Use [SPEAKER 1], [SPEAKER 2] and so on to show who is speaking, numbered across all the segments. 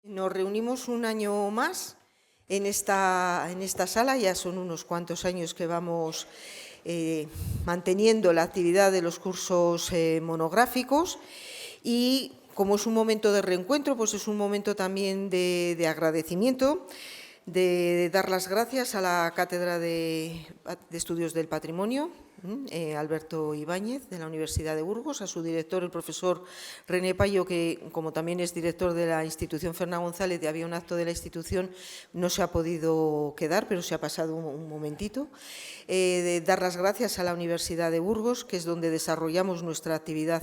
[SPEAKER 1] Nos reunimos un año más en esta sala, ya son unos cuantos años que vamos manteniendo la actividad de los cursos monográficos y como es un momento de reencuentro, pues es un momento también de agradecimiento, de dar las gracias a la Cátedra de Estudios del Patrimonio, Alberto Ibáñez, de la Universidad de Burgos, a su director, el profesor René Payo, que como también es director de la institución Fernán González y había un acto de la institución, no se ha podido quedar, pero se ha pasado un momentito. De dar las gracias a la Universidad de Burgos, que es donde desarrollamos nuestra actividad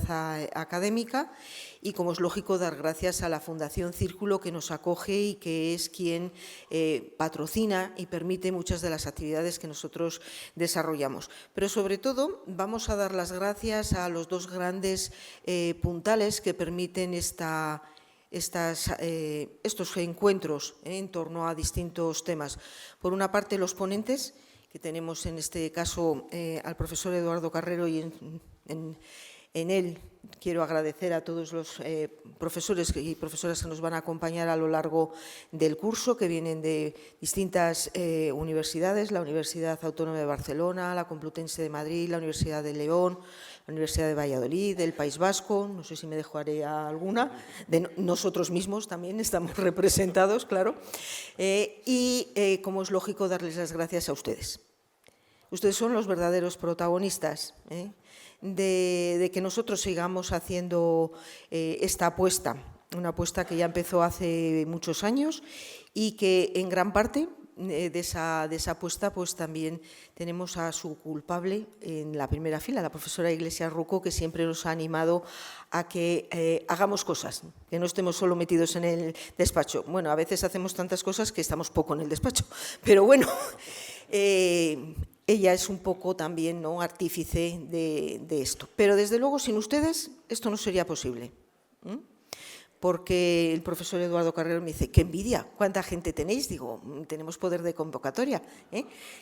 [SPEAKER 1] académica, y, como es lógico, dar gracias a la Fundación Círculo, que nos acoge y que es quien patrocina y permite muchas de las actividades que nosotros desarrollamos. Pero, sobre todo, vamos a dar las gracias a los dos grandes puntales que permiten estos encuentros en torno a distintos temas. Por una parte, los ponentes, que tenemos en este caso al profesor Eduardo Carrero, y en él quiero agradecer a todos los profesores y profesoras que nos van a acompañar a lo largo del curso, que vienen de distintas universidades, la Universidad Autónoma de Barcelona, la Complutense de Madrid, la Universidad de León, la Universidad de Valladolid, del País Vasco, no sé si me dejaré alguna, de nosotros mismos también estamos representados, claro, y como es lógico, darles las gracias a ustedes. Ustedes son los verdaderos protagonistas de que nosotros sigamos haciendo esta apuesta, una apuesta que ya empezó hace muchos años y que en gran parte de esa apuesta pues también tenemos a su culpable en la primera fila, la profesora Iglesias Ruco, que siempre nos ha animado a que hagamos cosas, que no estemos solo metidos en el despacho. Bueno, a veces hacemos tantas cosas que estamos poco en el despacho, pero bueno, ella es un poco también, ¿no?, artífice de esto. Pero, desde luego, sin ustedes esto no sería posible. Porque el profesor Eduardo Carrero me dice, ¡qué envidia! ¿Cuánta gente tenéis? Digo, tenemos poder de convocatoria.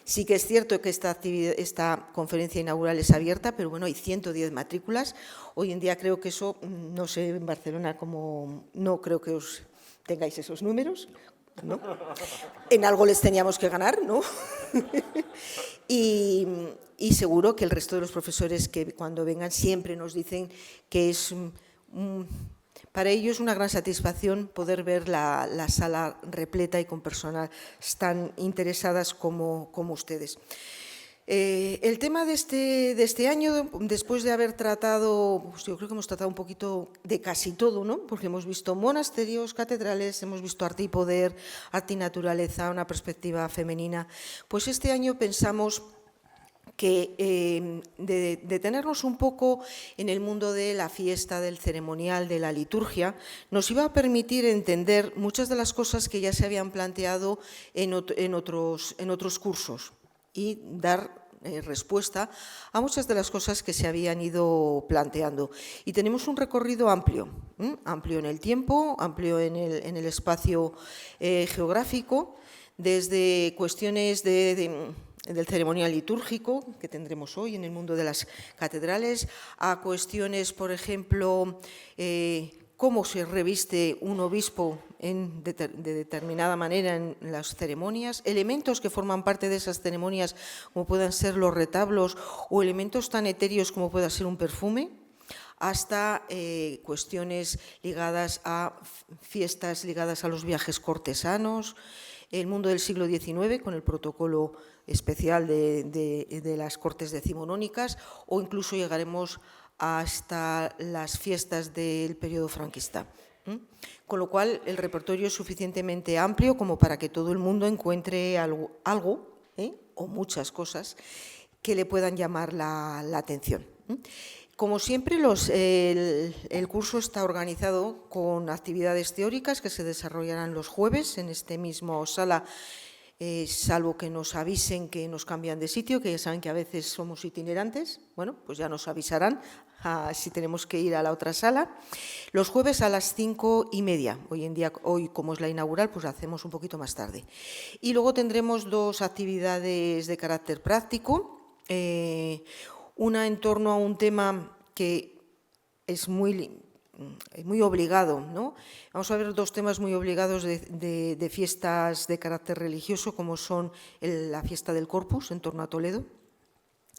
[SPEAKER 1] Sí que es cierto que esta conferencia inaugural es abierta, pero bueno, hay 110 matrículas. Hoy en día creo que eso, no sé, en Barcelona, como no creo que os tengáis esos números, ¿no? En algo les teníamos que ganar, ¿no? Y seguro que el resto de los profesores que cuando vengan siempre nos dicen que es para ellos una gran satisfacción poder ver la sala repleta y con personas tan interesadas como ustedes. El tema de este año, después de haber tratado, pues yo creo que hemos tratado un poquito de casi todo, ¿no? Porque hemos visto monasterios, catedrales, hemos visto arte y poder, arte y naturaleza, una perspectiva femenina. Pues este año pensamos que detenernos un poco en el mundo de la fiesta, del ceremonial, de la liturgia, nos iba a permitir entender muchas de las cosas que ya se habían planteado en otros cursos y dar respuesta a muchas de las cosas que se habían ido planteando. Y tenemos un recorrido amplio, amplio en el tiempo, amplio en el espacio geográfico, desde cuestiones del ceremonial litúrgico que tendremos hoy en el mundo de las catedrales, a cuestiones, por ejemplo, cómo se reviste un obispo de determinada manera en las ceremonias, elementos que forman parte de esas ceremonias como puedan ser los retablos o elementos tan etéreos como pueda ser un perfume, hasta cuestiones ligadas a fiestas, ligadas a los viajes cortesanos, el mundo del siglo XIX con el protocolo especial de las cortes decimonónicas, o incluso llegaremos hasta las fiestas del periodo franquista. Con lo cual, el repertorio es suficientemente amplio como para que todo el mundo encuentre algo o muchas cosas que le puedan llamar la atención. Como siempre, el curso está organizado con actividades teóricas que se desarrollarán los jueves en esta misma sala, salvo que nos avisen que nos cambian de sitio, que ya saben que a veces somos itinerantes. Bueno, pues ya nos avisarán si tenemos que ir a la otra sala. Los jueves a las 5:30. Hoy, como es la inaugural, pues la hacemos un poquito más tarde. Y luego tendremos dos actividades de carácter práctico. Una en torno a un tema que es muy muy obligado, ¿no? Vamos a ver dos temas muy obligados de fiestas de carácter religioso, como son la fiesta del Corpus en torno a Toledo.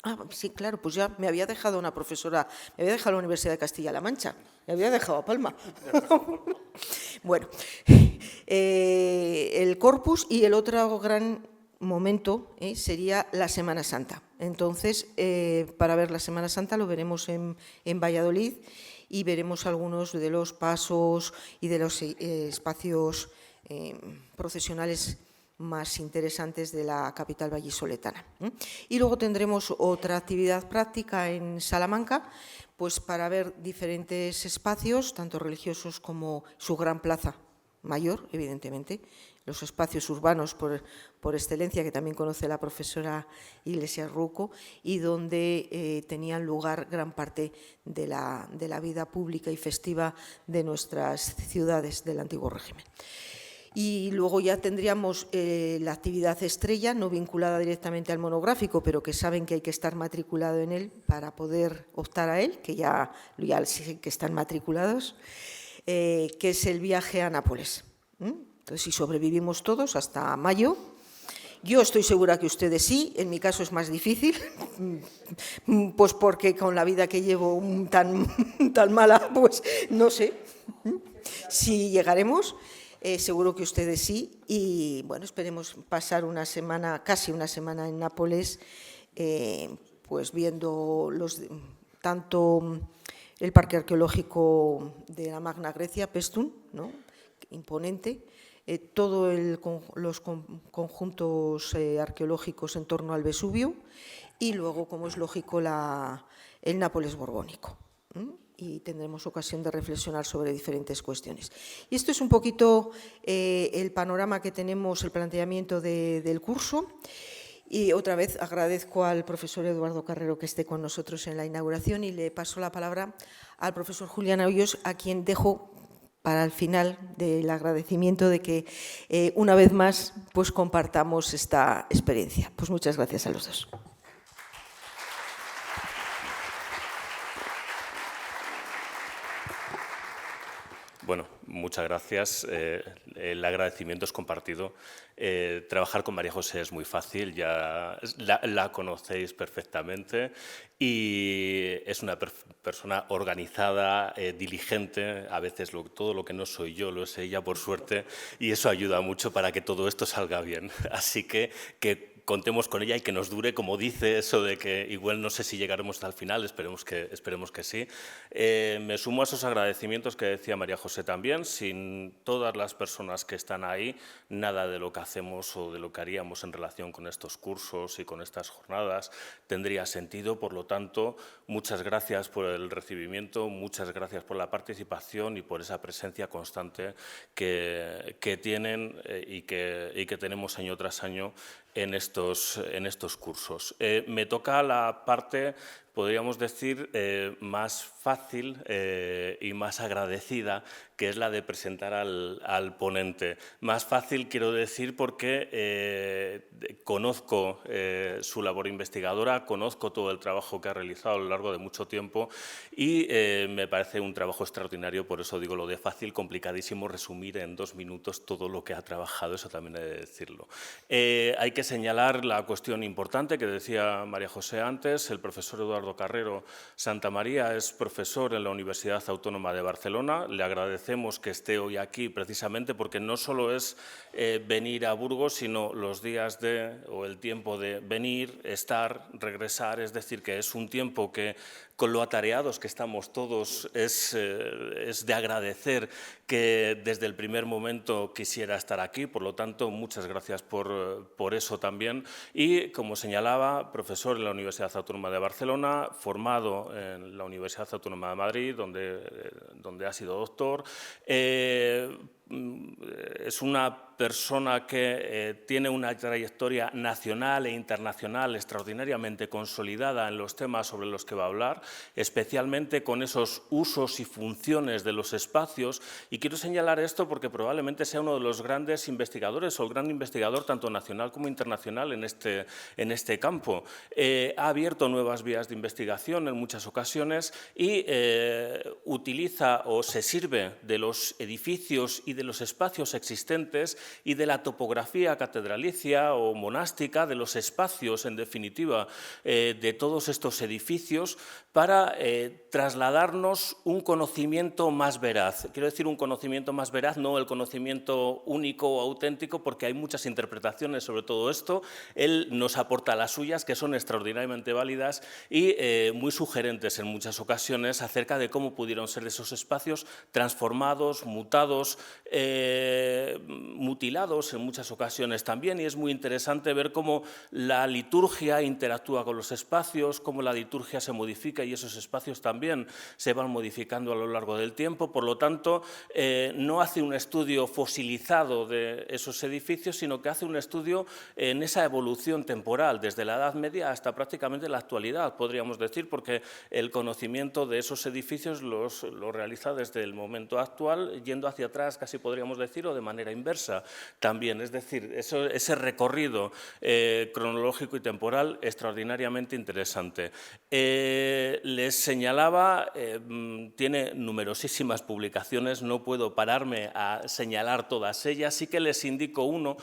[SPEAKER 1] Ah, sí, claro, pues ya me había dejado una profesora, me había dejado la Universidad de Castilla-La Mancha, me había dejado a Palma. Bueno, el Corpus, y el otro gran momento sería la Semana Santa. Entonces, para ver la Semana Santa lo veremos en Valladolid y veremos algunos de los pasos y de los espacios procesionales más interesantes de la capital vallisoletana. Y luego tendremos otra actividad práctica en Salamanca, pues para ver diferentes espacios, tanto religiosos como su gran plaza mayor, evidentemente, los espacios urbanos por excelencia, que también conoce la profesora Iglesias Ruco, y donde tenían lugar gran parte de la vida pública y festiva de nuestras ciudades del antiguo régimen. Y luego ya tendríamos la actividad estrella, no vinculada directamente al monográfico, pero que saben que hay que estar matriculado en él para poder optar a él, que ya sí que están matriculados, que es el viaje a Nápoles. Entonces, si sobrevivimos todos hasta mayo, yo estoy segura que ustedes sí, en mi caso es más difícil, pues porque con la vida que llevo tan mala, pues no sé si llegaremos. Seguro que ustedes sí, y bueno, esperemos pasar una semana, casi una semana en Nápoles, pues viendo tanto el Parque Arqueológico de la Magna Grecia, Paestum, ¿no? Imponente, todos los conjuntos arqueológicos en torno al Vesubio, y luego, como es lógico, el Nápoles borbónico. Y tendremos ocasión de reflexionar sobre diferentes cuestiones. Y esto es un poquito el panorama que tenemos, el planteamiento del curso. Y otra vez agradezco al profesor Eduardo Carrero que esté con nosotros en la inauguración, y le paso la palabra al profesor Julián Hoyos, a quien dejo para el final del agradecimiento de que una vez más pues compartamos esta experiencia. Pues muchas gracias a los dos.
[SPEAKER 2] Bueno, muchas gracias. El agradecimiento es compartido. Trabajar con María José es muy fácil, ya la conocéis perfectamente, y es una persona organizada, diligente. A veces todo lo que no soy yo lo es ella, por suerte, y eso ayuda mucho para que todo esto salga bien. Así que contemos con ella y que nos dure, como dice, eso de que igual no sé si llegaremos hasta el final, esperemos que sí. Me sumo a esos agradecimientos que decía María José también. Sin todas las personas que están ahí, nada de lo que hacemos o de lo que haríamos en relación con estos cursos y con estas jornadas tendría sentido. Por lo tanto, muchas gracias por el recibimiento, muchas gracias por la participación y por esa presencia constante que tienen y que tenemos año tras año en estos cursos. Me toca la parte, podríamos decir, más fácil y más agradecida, que es la de presentar al ponente. Más fácil, quiero decir, porque conozco su labor investigadora, conozco todo el trabajo que ha realizado a lo largo de mucho tiempo, y me parece un trabajo extraordinario. Por eso digo lo de fácil, complicadísimo resumir en 2 minutos todo lo que ha trabajado, eso también he de decirlo. Hay que señalar la cuestión importante que decía María José antes. El profesor Eduardo Carrero Santamaría es profesor en la Universidad Autónoma de Barcelona. Le agradecemos que esté hoy aquí precisamente porque no solo es venir a Burgos, sino los días o el tiempo de venir, estar, regresar. Es decir, que es un tiempo que, con lo atareados que estamos todos, es de agradecer que desde el primer momento quisiera estar aquí. Por lo tanto, muchas gracias por eso también. Y, como señalaba, profesor en la Universidad Autónoma de Barcelona, formado en la Universidad Autónoma de Madrid, donde ha sido doctor, es una persona que tiene una trayectoria nacional e internacional extraordinariamente consolidada en los temas sobre los que va a hablar, especialmente con esos usos y funciones de los espacios. Y quiero señalar esto porque probablemente sea uno de los grandes investigadores o el gran investigador tanto nacional como internacional en este campo. Ha abierto nuevas vías de investigación en muchas ocasiones y utiliza o se sirve de los edificios y de los espacios existentes y de la topografía catedralicia o monástica, de los espacios, en definitiva, de todos estos edificios, para trasladarnos un conocimiento más veraz. Quiero decir un conocimiento más veraz, no el conocimiento único o auténtico, porque hay muchas interpretaciones sobre todo esto. Él nos aporta las suyas, que son extraordinariamente válidas y muy sugerentes en muchas ocasiones acerca de cómo pudieron ser esos espacios transformados, mutados, mutilados en muchas ocasiones también, y es muy interesante ver cómo la liturgia interactúa con los espacios, cómo la liturgia se modifica y esos espacios también se van modificando a lo largo del tiempo. Por lo tanto, no hace un estudio fosilizado de esos edificios, sino que hace un estudio en esa evolución temporal, desde la Edad Media hasta prácticamente la actualidad, podríamos decir, porque el conocimiento de esos edificios lo realiza desde el momento actual, yendo hacia atrás, casi podríamos decir, o de manera inversa también. Es decir, ese recorrido cronológico y temporal extraordinariamente interesante. Les señalaba, tiene numerosísimas publicaciones, no puedo pararme a señalar todas ellas, sí que les indico uno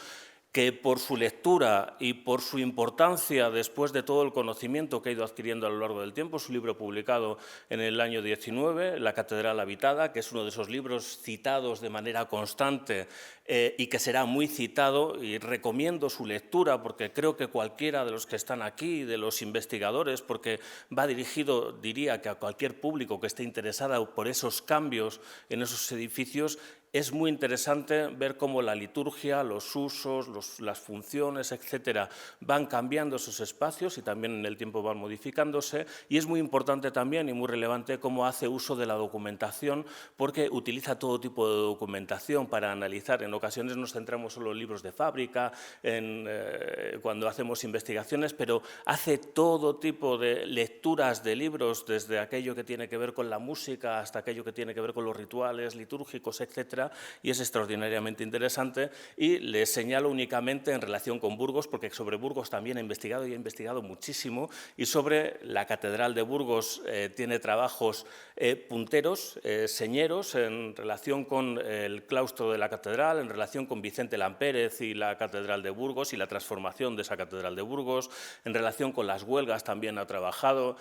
[SPEAKER 2] que por su lectura y por su importancia después de todo el conocimiento que ha ido adquiriendo a lo largo del tiempo, su libro publicado en el año 19, La Catedral Habitada, que es uno de esos libros citados de manera constante y que será muy citado, y recomiendo su lectura porque creo que cualquiera de los que están aquí, de los investigadores, porque va dirigido, diría, que a cualquier público que esté interesado por esos cambios en esos edificios, es muy interesante ver cómo la liturgia, los usos, las funciones, etcétera, van cambiando esos espacios y también en el tiempo van modificándose. Y es muy importante también y muy relevante cómo hace uso de la documentación, porque utiliza todo tipo de documentación para analizar. En ocasiones nos centramos solo en libros de fábrica, cuando hacemos investigaciones, pero hace todo tipo de lecturas de libros, desde aquello que tiene que ver con la música hasta aquello que tiene que ver con los rituales litúrgicos, etcétera. Y es extraordinariamente interesante, y les señalo únicamente en relación con Burgos, porque sobre Burgos también he investigado y he investigado muchísimo, y sobre la Catedral de Burgos tiene trabajos punteros, señeros, en relación con el claustro de la catedral, en relación con Vicente Lampérez y la Catedral de Burgos y la transformación de esa Catedral de Burgos, en relación con las huelgas también ha trabajado,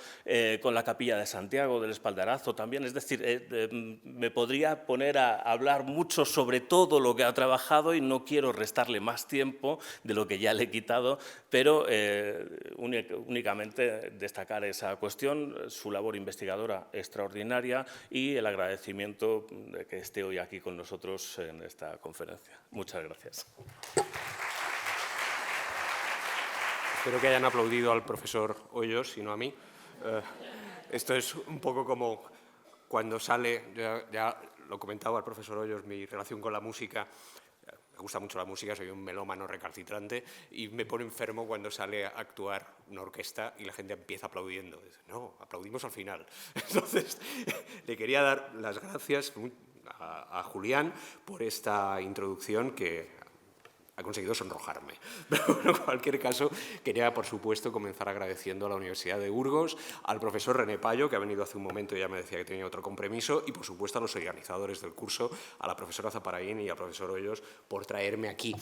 [SPEAKER 2] con la Capilla de Santiago del Espaldarazo también. Es decir, me podría poner a hablar mucho sobre todo lo que ha trabajado y no quiero restarle más tiempo de lo que ya le he quitado, pero únicamente destacar esa cuestión, su labor investigadora extraordinaria y el agradecimiento de que esté hoy aquí con nosotros en esta conferencia. Muchas gracias.
[SPEAKER 3] Espero que hayan aplaudido al profesor Hoyos y no a mí. Esto es un poco como cuando sale, ya lo comentaba el profesor Hoyos, mi relación con la música. Me gusta mucho la música, soy un melómano recalcitrante y me pone enfermo cuando sale a actuar una orquesta y la gente empieza aplaudiendo. Dice, no, aplaudimos al final. Entonces, le quería dar las gracias a Julián por esta introducción que ha conseguido sonrojarme. Pero en cualquier caso, quería, por supuesto, comenzar agradeciendo a la Universidad de Burgos, al profesor René Payo, que ha venido hace un momento y ya me decía que tenía otro compromiso, y, por supuesto, a los organizadores del curso, a la profesora Zaparaín y al profesor Hoyos, por traerme aquí.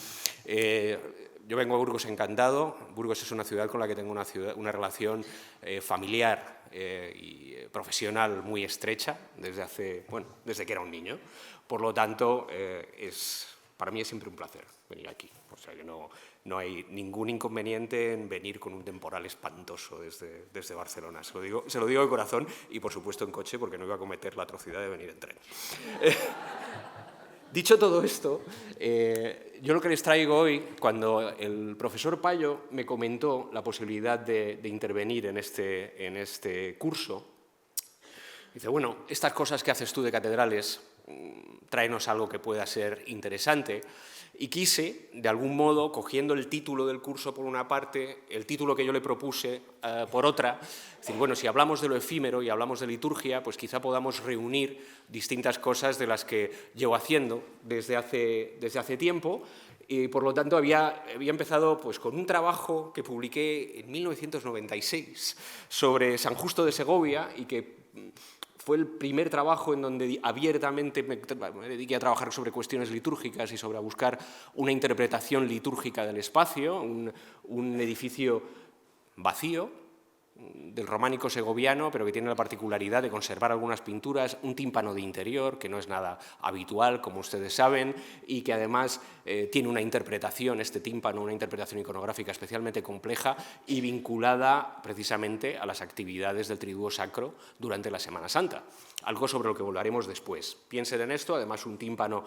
[SPEAKER 3] Yo vengo a Burgos encantado. Burgos es una ciudad con la que tengo una relación familiar y profesional muy estrecha desde que era un niño. Por lo tanto, para mí es siempre un placer venir aquí. O sea que no hay ningún inconveniente en venir con un temporal espantoso desde Barcelona. Se lo digo de corazón y, por supuesto, en coche, porque no iba a cometer la atrocidad de venir en tren. Dicho todo esto, yo lo que les traigo hoy, cuando el profesor Payo me comentó la posibilidad de intervenir en este curso, dice, bueno, estas cosas que haces tú de catedrales, tráenos algo que pueda ser interesante. Y quise, de algún modo, cogiendo el título del curso por una parte, el título que yo le propuse por otra, decir, bueno, si hablamos de lo efímero y hablamos de liturgia, pues quizá podamos reunir distintas cosas de las que llevo haciendo desde hace tiempo. Y, por lo tanto, había empezado pues, con un trabajo que publiqué en 1996 sobre San Justo de Segovia y que fue el primer trabajo en donde abiertamente me dediqué a trabajar sobre cuestiones litúrgicas y sobre buscar una interpretación litúrgica del espacio, un edificio vacío, del románico segoviano, pero que tiene la particularidad de conservar algunas pinturas, un tímpano de interior, que no es nada habitual, como ustedes saben, y que además tiene una interpretación, este tímpano, una interpretación iconográfica especialmente compleja y vinculada precisamente a las actividades del Triduo Sacro durante la Semana Santa, algo sobre lo que volveremos después. Piensen en esto, además un tímpano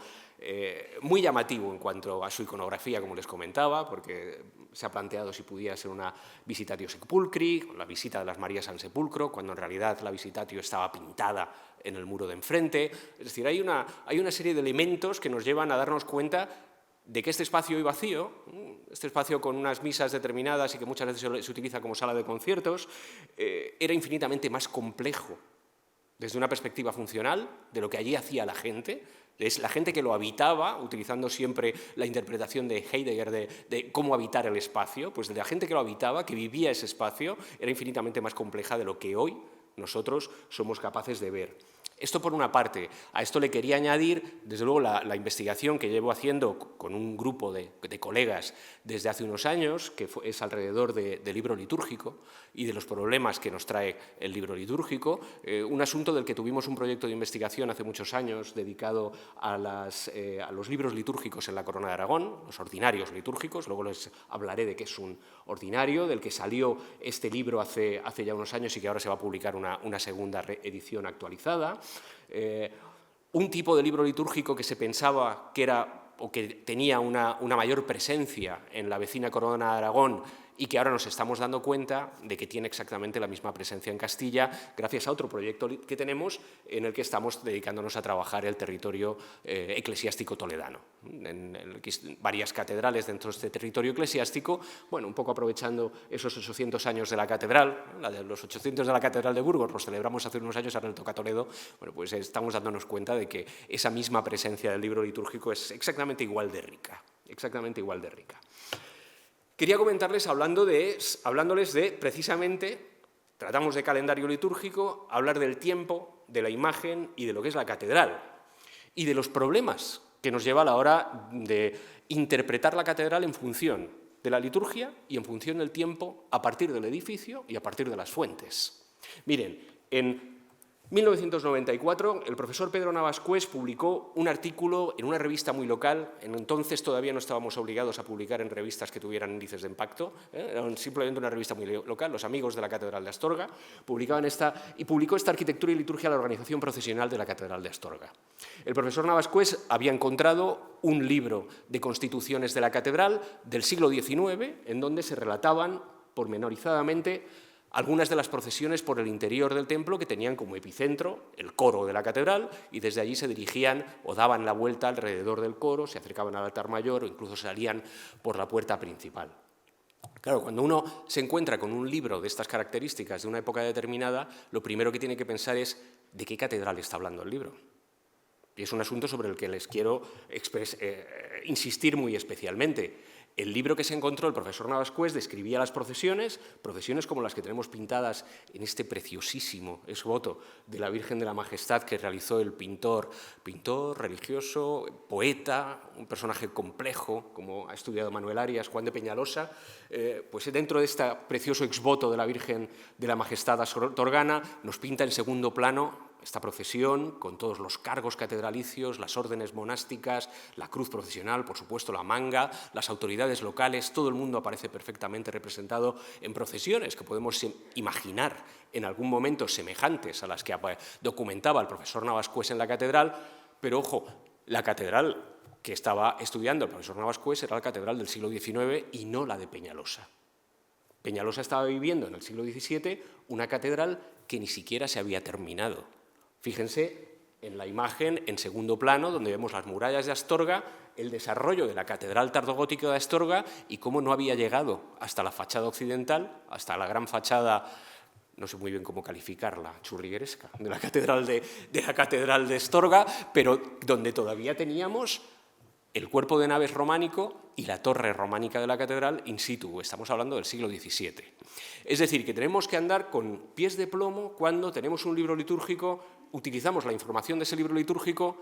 [SPEAKER 3] muy llamativo en cuanto a su iconografía, como les comentaba, porque se ha planteado si pudiera ser una Visitatio Sepulcri, la visita de las Marías al sepulcro, cuando en realidad la Visitatio estaba pintada en el muro de enfrente. Es decir, hay una serie de elementos que nos llevan a darnos cuenta de que este espacio hoy vacío, este espacio con unas misas determinadas y que muchas veces se utiliza como sala de conciertos, era infinitamente más complejo desde una perspectiva funcional de lo que allí hacía la gente. Es la gente que lo habitaba, utilizando siempre la interpretación de Heidegger de cómo habitar el espacio, pues de la gente que lo habitaba, que vivía ese espacio, era infinitamente más compleja de lo que hoy nosotros somos capaces de ver. Esto por una parte. A esto le quería añadir, desde luego, la investigación que llevo haciendo con un grupo de colegas desde hace unos años, que es alrededor del libro litúrgico y de los problemas que nos trae el libro litúrgico. Un asunto del que tuvimos un proyecto de investigación hace muchos años dedicado a los libros litúrgicos en la Corona de Aragón, los ordinarios litúrgicos. Luego les hablaré de qué es un ordinario, del que salió este libro hace ya unos años y que ahora se va a publicar una segunda edición actualizada. Un tipo de libro litúrgico que se pensaba que era o que tenía una mayor presencia en la vecina Corona de Aragón y que ahora nos estamos dando cuenta de que tiene exactamente la misma presencia en Castilla, gracias a otro proyecto que tenemos en el que estamos dedicándonos a trabajar el territorio eclesiástico toledano. En varias catedrales dentro de este territorio eclesiástico, bueno, un poco aprovechando esos 800 años de la catedral, los 800 de la catedral de Burgos, los celebramos hace unos años, ahora le toca a Toledo, bueno, pues estamos dándonos cuenta de que esa misma presencia del libro litúrgico es exactamente igual de rica, exactamente igual de rica. Quería comentarles, hablándoles de, precisamente, tratamos de calendario litúrgico, hablar del tiempo, de la imagen y de lo que es la catedral, y de los problemas que nos lleva a la hora de interpretar la catedral en función de la liturgia y en función del tiempo a partir del edificio y a partir de las fuentes. Miren, en 1994, el profesor Pedro Navascués publicó un artículo en una revista muy local. Entonces todavía no estábamos obligados a publicar en revistas que tuvieran índices de impacto, era simplemente una revista muy local, Los Amigos de la Catedral de Astorga, publicó esta Arquitectura y Liturgia a la Organización Procesional de la Catedral de Astorga. El profesor Navascués había encontrado un libro de constituciones de la catedral del siglo XIX, en donde se relataban pormenorizadamente algunas de las procesiones por el interior del templo que tenían como epicentro el coro de la catedral y desde allí se dirigían o daban la vuelta alrededor del coro, se acercaban al altar mayor o incluso salían por la puerta principal. Claro, cuando uno se encuentra con un libro de estas características de una época determinada, lo primero que tiene que pensar es ¿de qué catedral está hablando el libro? Y es un asunto sobre el que les quiero insistir muy especialmente. El libro que se encontró el profesor Navascués describía las procesiones como las que tenemos pintadas en este preciosísimo exvoto de la Virgen de la Majestad que realizó el pintor religioso, poeta, un personaje complejo, como ha estudiado Manuel Arias, Juan de Peñalosa. Pues dentro de este precioso exvoto de la Virgen de la Majestad astorgana nos pinta en segundo plano esta procesión con todos los cargos catedralicios, las órdenes monásticas, la cruz procesional, por supuesto la manga, las autoridades locales, todo el mundo aparece perfectamente representado en procesiones que podemos imaginar en algún momento semejantes a las que documentaba el profesor Navascués en la catedral, pero ojo, la catedral que estaba estudiando el profesor Navascués era la catedral del siglo XIX y no la de Peñalosa. Peñalosa estaba viviendo en el siglo XVII una catedral que ni siquiera se había terminado. Fíjense en la imagen en segundo plano, donde vemos las murallas de Astorga, el desarrollo de la catedral tardogótica de Astorga y cómo no había llegado hasta la fachada occidental, hasta la gran fachada, no sé muy bien cómo calificarla, churrigueresca, de la catedral de Astorga, pero donde todavía teníamos el cuerpo de naves románico y la torre románica de la catedral in situ. Estamos hablando del siglo XVII. Es decir, que tenemos que andar con pies de plomo cuando tenemos un libro litúrgico, utilizamos la información de ese libro litúrgico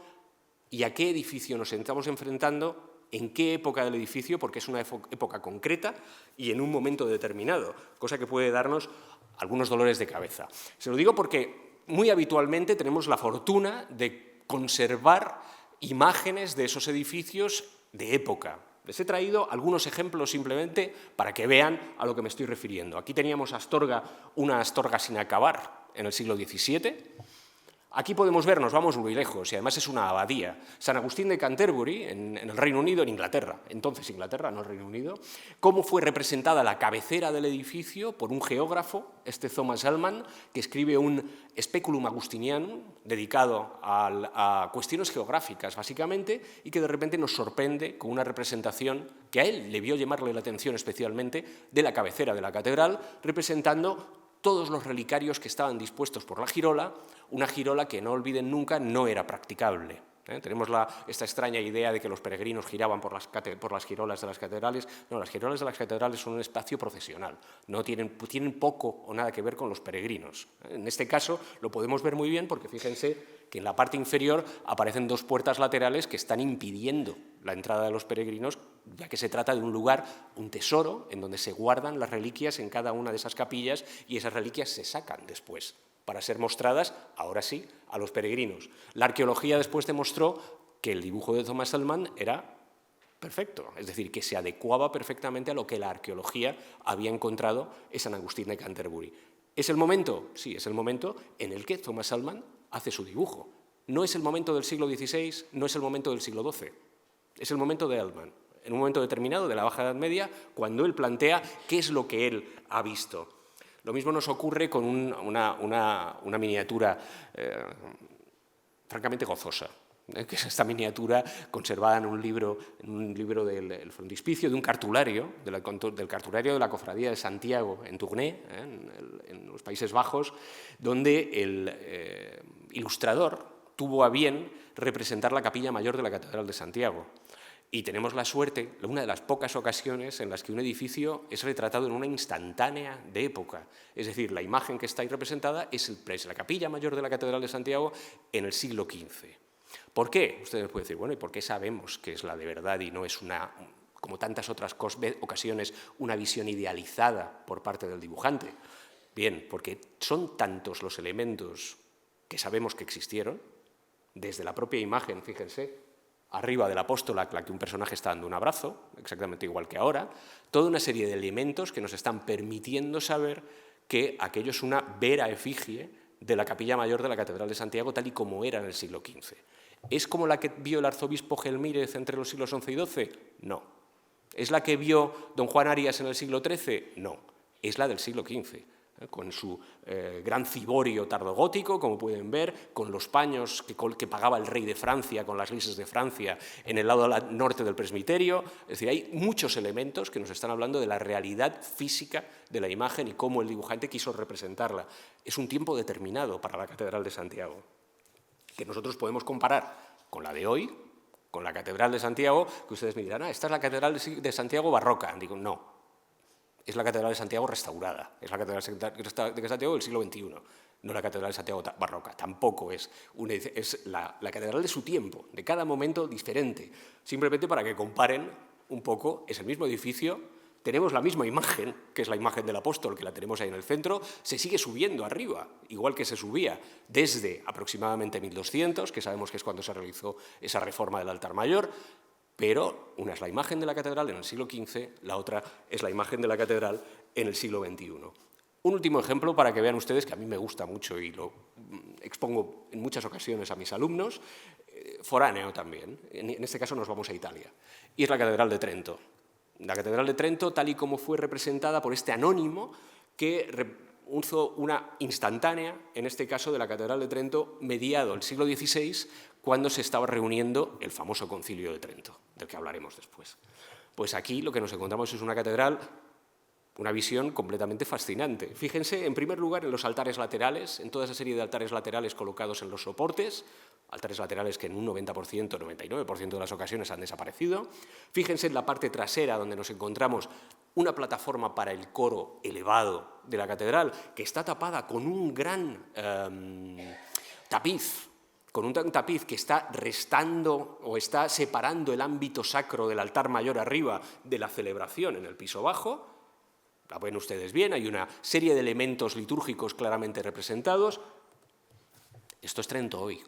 [SPEAKER 3] y a qué edificio nos estamos enfrentando, en qué época del edificio, porque es una época concreta y en un momento determinado, cosa que puede darnos algunos dolores de cabeza. Se lo digo porque muy habitualmente tenemos la fortuna de conservar imágenes de esos edificios de época. Les he traído algunos ejemplos simplemente para que vean a lo que me estoy refiriendo. Aquí teníamos Astorga, una Astorga sin acabar en el siglo XVII. Aquí podemos ver, nos vamos muy lejos, y además es una abadía, San Agustín de Canterbury, en el Reino Unido, en Inglaterra, entonces Inglaterra, no el Reino Unido, cómo fue representada la cabecera del edificio por un geógrafo, Thomas Hellman, que escribe un Speculum Agustinianum, dedicado a cuestiones geográficas, básicamente, y que de repente nos sorprende con una representación que a él le vio llamarle la atención especialmente, de la cabecera de la catedral, representando todos los relicarios que estaban dispuestos por la girola, una girola que, no olviden nunca, no era practicable. Tenemos esta extraña idea de que los peregrinos giraban por las girolas de las catedrales. No, las girolas de las catedrales son un espacio procesional, no tienen poco o nada que ver con los peregrinos. En este caso lo podemos ver muy bien porque fíjense que en la parte inferior aparecen dos puertas laterales que están impidiendo la entrada de los peregrinos, ya que se trata de un lugar, un tesoro, en donde se guardan las reliquias en cada una de esas capillas y esas reliquias se sacan después para ser mostradas, ahora sí, a los peregrinos. La arqueología después demostró que el dibujo de Thomas Hellman era perfecto, es decir, que se adecuaba perfectamente a lo que la arqueología había encontrado en San Agustín de Canterbury. ¿Es el momento? Sí, es el momento en el que Thomas Hellman hace su dibujo. No es el momento del siglo XVI, no es el momento del siglo XII, es el momento de Hellman, en un momento determinado de la Baja Edad Media, cuando él plantea qué es lo que él ha visto. Lo mismo nos ocurre con una miniatura francamente gozosa, que es esta miniatura conservada en un libro del frontispicio de un cartulario, del cartulario de la Cofradía de Santiago en Tournai, en los Países Bajos, donde el ilustrador tuvo a bien representar la capilla mayor de la Catedral de Santiago. Y tenemos la suerte, una de las pocas ocasiones en las que un edificio es retratado en una instantánea de época. Es decir, la imagen que está ahí representada es la capilla mayor de la Catedral de Santiago en el siglo XV. ¿Por qué? Ustedes me pueden decir, bueno, ¿y por qué sabemos que es la de verdad y no es como tantas otras ocasiones, una visión idealizada por parte del dibujante? Bien, porque son tantos los elementos que sabemos que existieron, desde la propia imagen, fíjense, arriba del apóstol, a la que un personaje está dando un abrazo, exactamente igual que ahora, toda una serie de elementos que nos están permitiendo saber que aquello es una vera efigie de la capilla mayor de la Catedral de Santiago, tal y como era en el siglo XV. ¿Es como la que vio el arzobispo Gelmírez entre los siglos XI y XII? No. ¿Es la que vio don Juan Arias en el siglo XIII? No. Es la del siglo XV. Con su gran ciborio tardogótico, como pueden ver, con los paños que pagaba el rey de Francia, con las lises de Francia, en el lado norte del presbiterio. Es decir, hay muchos elementos que nos están hablando de la realidad física de la imagen y cómo el dibujante quiso representarla. Es un tiempo determinado para la Catedral de Santiago, que nosotros podemos comparar con la de hoy, con la Catedral de Santiago, que ustedes me dirán, esta es la Catedral de Santiago barroca. Digo, no. Es la Catedral de Santiago restaurada, es la Catedral de Santiago del siglo XXI, no la Catedral de Santiago barroca, tampoco es la Catedral de su tiempo, de cada momento diferente, simplemente para que comparen un poco, es el mismo edificio, tenemos la misma imagen, que es la imagen del apóstol, que la tenemos ahí en el centro, se sigue subiendo arriba, igual que se subía desde aproximadamente 1200, que sabemos que es cuando se realizó esa reforma del altar mayor, pero una es la imagen de la catedral en el siglo XV, la otra es la imagen de la catedral en el siglo XXI. Un último ejemplo para que vean ustedes, que a mí me gusta mucho y lo expongo en muchas ocasiones a mis alumnos, foráneo también, en este caso nos vamos a Italia, y es la Catedral de Trento. La Catedral de Trento, tal y como fue representada por este anónimo, que una instantánea, en este caso de la Catedral de Trento, mediado el siglo XVI, cuando se estaba reuniendo el famoso Concilio de Trento, del que hablaremos después. Pues aquí lo que nos encontramos es una catedral, una visión completamente fascinante. Fíjense, en primer lugar, en los altares laterales, en toda esa serie de altares laterales colocados en los soportes, altares laterales que en un 90%, 99% de las ocasiones han desaparecido. Fíjense en la parte trasera, donde nos encontramos una plataforma para el coro elevado de la catedral, que está tapada con un gran tapiz, con un tapiz que está restando o está separando el ámbito sacro del altar mayor arriba de la celebración en el piso bajo. La ven ustedes bien, hay una serie de elementos litúrgicos claramente representados. Esto es Trento hoy.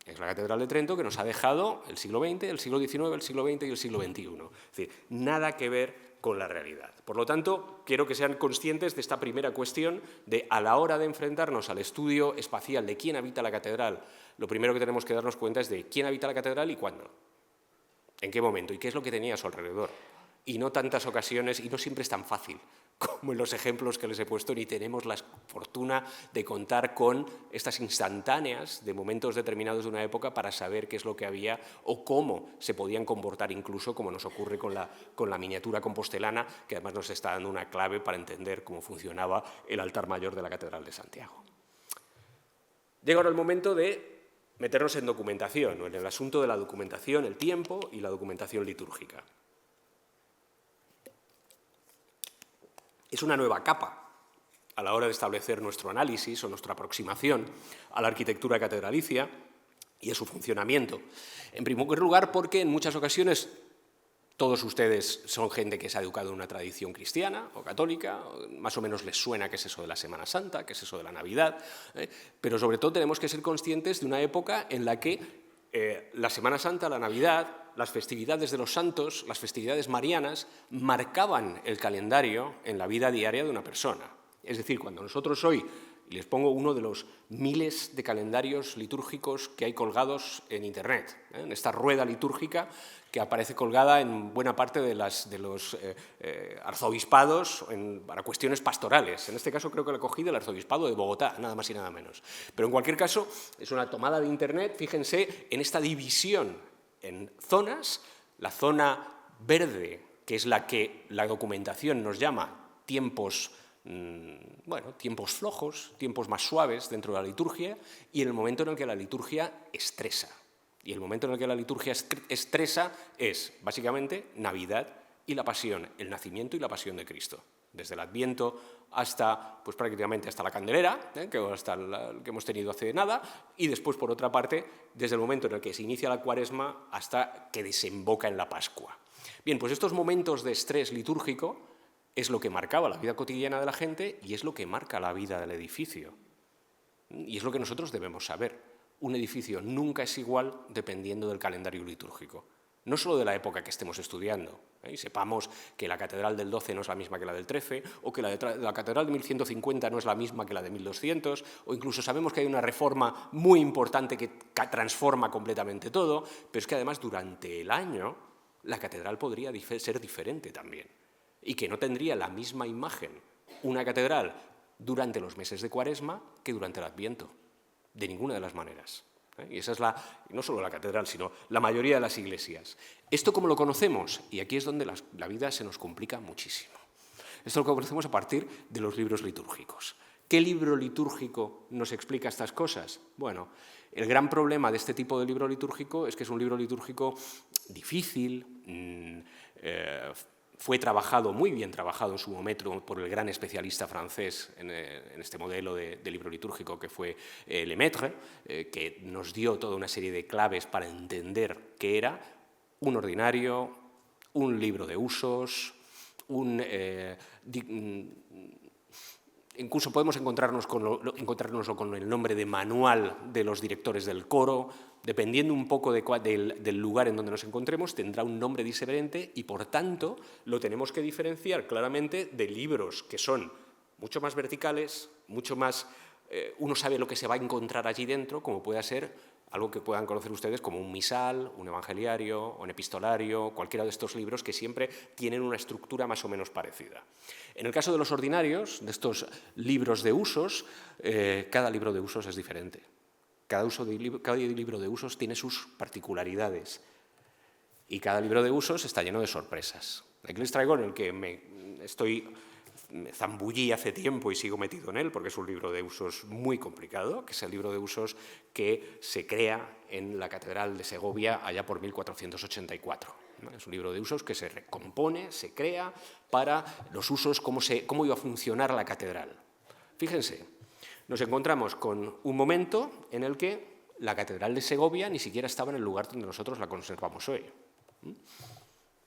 [SPEAKER 3] Es la Catedral de Trento que nos ha dejado el siglo XX, el siglo XIX, el siglo XX y el siglo XXI. Es decir, nada que ver con la realidad. Por lo tanto, quiero que sean conscientes de esta primera cuestión de, a la hora de enfrentarnos al estudio espacial de quién habita la catedral, lo primero que tenemos que darnos cuenta es de quién habita la catedral y cuándo, en qué momento y qué es lo que tenía a su alrededor. Y no tantas ocasiones, y no siempre es tan fácil como en los ejemplos que les he puesto, ni tenemos la fortuna de contar con estas instantáneas de momentos determinados de una época para saber qué es lo que había o cómo se podían comportar, incluso como nos ocurre con la miniatura compostelana, que además nos está dando una clave para entender cómo funcionaba el altar mayor de la Catedral de Santiago. Llega ahora el momento de meternos en documentación, o en el asunto de la documentación, el tiempo y la documentación litúrgica. Es una nueva capa a la hora de establecer nuestro análisis o nuestra aproximación a la arquitectura catedralicia y a su funcionamiento. En primer lugar, porque en muchas ocasiones todos ustedes son gente que se ha educado en una tradición cristiana o católica, más o menos les suena qué es eso de la Semana Santa, qué es eso de la Navidad, pero sobre todo tenemos que ser conscientes de una época en la que la Semana Santa, la Navidad, las festividades de los santos, las festividades marianas, marcaban el calendario en la vida diaria de una persona. Es decir, cuando nosotros hoy, y les pongo uno de los miles de calendarios litúrgicos que hay colgados en Internet, en esta rueda litúrgica que aparece colgada en buena parte de los arzobispados para cuestiones pastorales. En este caso creo que la cogí del arzobispado de Bogotá, nada más y nada menos. Pero en cualquier caso, es una tomada de Internet, fíjense en esta división en zonas, la zona verde, que es la que la documentación nos llama tiempos flojos, tiempos más suaves dentro de la liturgia, y en el momento en el que la liturgia estresa. Y el momento en el que la liturgia estresa es, básicamente, Navidad y la Pasión, el nacimiento y la Pasión de Cristo. Desde el Adviento hasta, pues prácticamente hasta la Candelera, hasta el que hemos tenido hace nada, y después, por otra parte, desde el momento en el que se inicia la Cuaresma hasta que desemboca en la Pascua. Bien, pues estos momentos de estrés litúrgico es lo que marcaba la vida cotidiana de la gente y es lo que marca la vida del edificio. Y es lo que nosotros debemos saber. Un edificio nunca es igual dependiendo del calendario litúrgico. No solo de la época que estemos estudiando, y sepamos que la catedral del 12 no es la misma que la del 13, o que la catedral de 1150 no es la misma que la de 1200, o incluso sabemos que hay una reforma muy importante que transforma completamente todo, pero es que además durante el año la catedral podría ser diferente también, y que no tendría la misma imagen una catedral durante los meses de Cuaresma que durante el Adviento, de ninguna de las maneras. Y esa es no solo la catedral, sino la mayoría de las iglesias. ¿Esto cómo lo conocemos? Y aquí es donde la vida se nos complica muchísimo. Esto lo conocemos a partir de los libros litúrgicos. ¿Qué libro litúrgico nos explica estas cosas? Bueno, el gran problema de este tipo de libro litúrgico es que es un libro litúrgico difícil, fue trabajado, muy bien trabajado en su momento por el gran especialista francés en este modelo de libro litúrgico que fue Lemaitre, que nos dio toda una serie de claves para entender qué era un ordinario, un libro de usos, incluso podemos encontrárnoslo con el nombre de manual de los directores del coro. Dependiendo un poco del lugar en donde nos encontremos, tendrá un nombre diferente y, por tanto, lo tenemos que diferenciar claramente de libros que son mucho más verticales, mucho más... uno sabe lo que se va a encontrar allí dentro, como puede ser algo que puedan conocer ustedes como un misal, un evangeliario, un epistolario, cualquiera de estos libros que siempre tienen una estructura más o menos parecida. En el caso de los ordinarios, de estos libros de usos, cada libro de usos es diferente. Cada libro de usos tiene sus particularidades y cada libro de usos está lleno de sorpresas. El que les traigo, en el que me zambullí hace tiempo y sigo metido en él, porque es un libro de usos muy complicado, que es el libro de usos que se crea en la Catedral de Segovia allá por 1484. Es un libro de usos que se recompone, se crea para los usos, cómo iba a funcionar la catedral. Fíjense, nos encontramos con un momento en el que la Catedral de Segovia ni siquiera estaba en el lugar donde nosotros la conservamos hoy.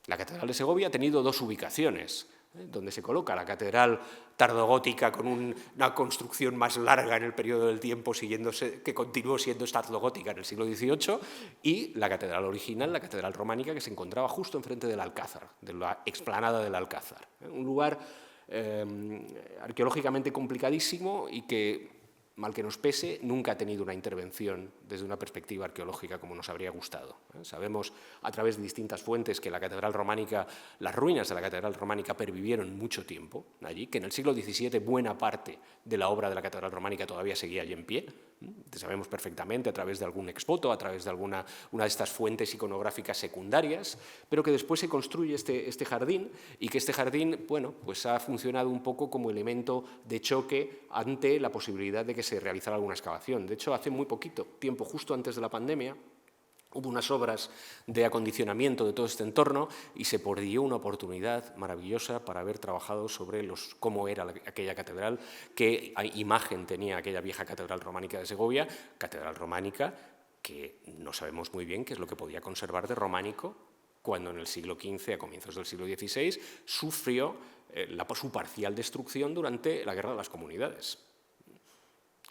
[SPEAKER 3] La Catedral de Segovia ha tenido dos ubicaciones, donde se coloca la catedral tardogótica con una construcción más larga en el periodo del tiempo que continuó siendo tardogótica en el siglo XVIII, y la catedral original, la catedral románica, que se encontraba justo enfrente del Alcázar, de la explanada del Alcázar. Un lugar arqueológicamente complicadísimo y que, mal que nos pese, nunca ha tenido una intervención desde una perspectiva arqueológica como nos habría gustado. Sabemos a través de distintas fuentes que la catedral románica, las ruinas de la catedral románica pervivieron mucho tiempo allí, que en el siglo XVII buena parte de la obra de la catedral románica todavía seguía allí en pie. Sabemos perfectamente a través de algún expoto, a través de una de estas fuentes iconográficas secundarias, pero que después se construye este jardín y que este jardín, bueno, pues ha funcionado un poco como elemento de choque ante la posibilidad de que se realizara alguna excavación. De hecho, hace muy poquito tiempo, justo antes de la pandemia, hubo unas obras de acondicionamiento de todo este entorno y se perdió una oportunidad maravillosa para haber trabajado sobre cómo era aquella catedral, qué imagen tenía aquella vieja catedral románica de Segovia, catedral románica que no sabemos muy bien qué es lo que podía conservar de románico cuando en el siglo XV, a comienzos del siglo XVI, sufrió su parcial destrucción durante la Guerra de las Comunidades.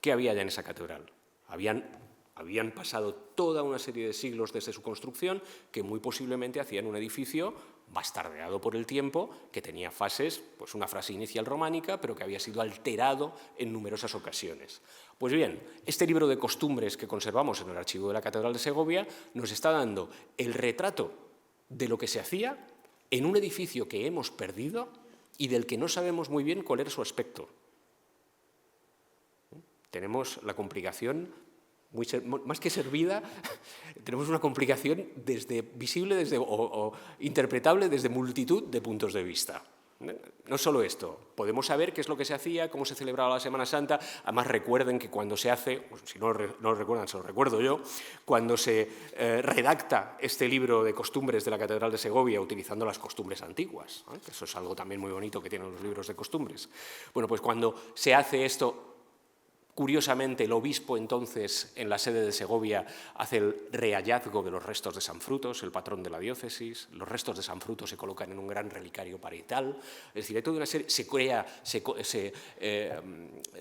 [SPEAKER 3] ¿Qué había ya en esa catedral? Habían pasado toda una serie de siglos desde su construcción que muy posiblemente hacían un edificio bastardeado por el tiempo, que tenía fases, pues una fase inicial románica, pero que había sido alterado en numerosas ocasiones. Pues bien, este libro de costumbres que conservamos en el archivo de la Catedral de Segovia nos está dando el retrato de lo que se hacía en un edificio que hemos perdido y del que no sabemos muy bien cuál era su aspecto. Tenemos la complicación, más que servida, tenemos una complicación visible o interpretable desde multitud de puntos de vista. No solo esto, podemos saber qué es lo que se hacía, cómo se celebraba la Semana Santa. Además, recuerden que cuando se hace, si no lo recuerdan, se lo recuerdo yo, cuando se redacta este libro de costumbres de la Catedral de Segovia utilizando las costumbres antiguas, que eso es algo también muy bonito que tienen los libros de costumbres. Bueno, pues cuando se hace esto, curiosamente, el obispo entonces en la sede de Segovia hace el rehallazgo de los restos de San Frutos, el patrón de la diócesis. Los restos de San Frutos se colocan en un gran relicario parietal. Es decir, hay toda una serie, se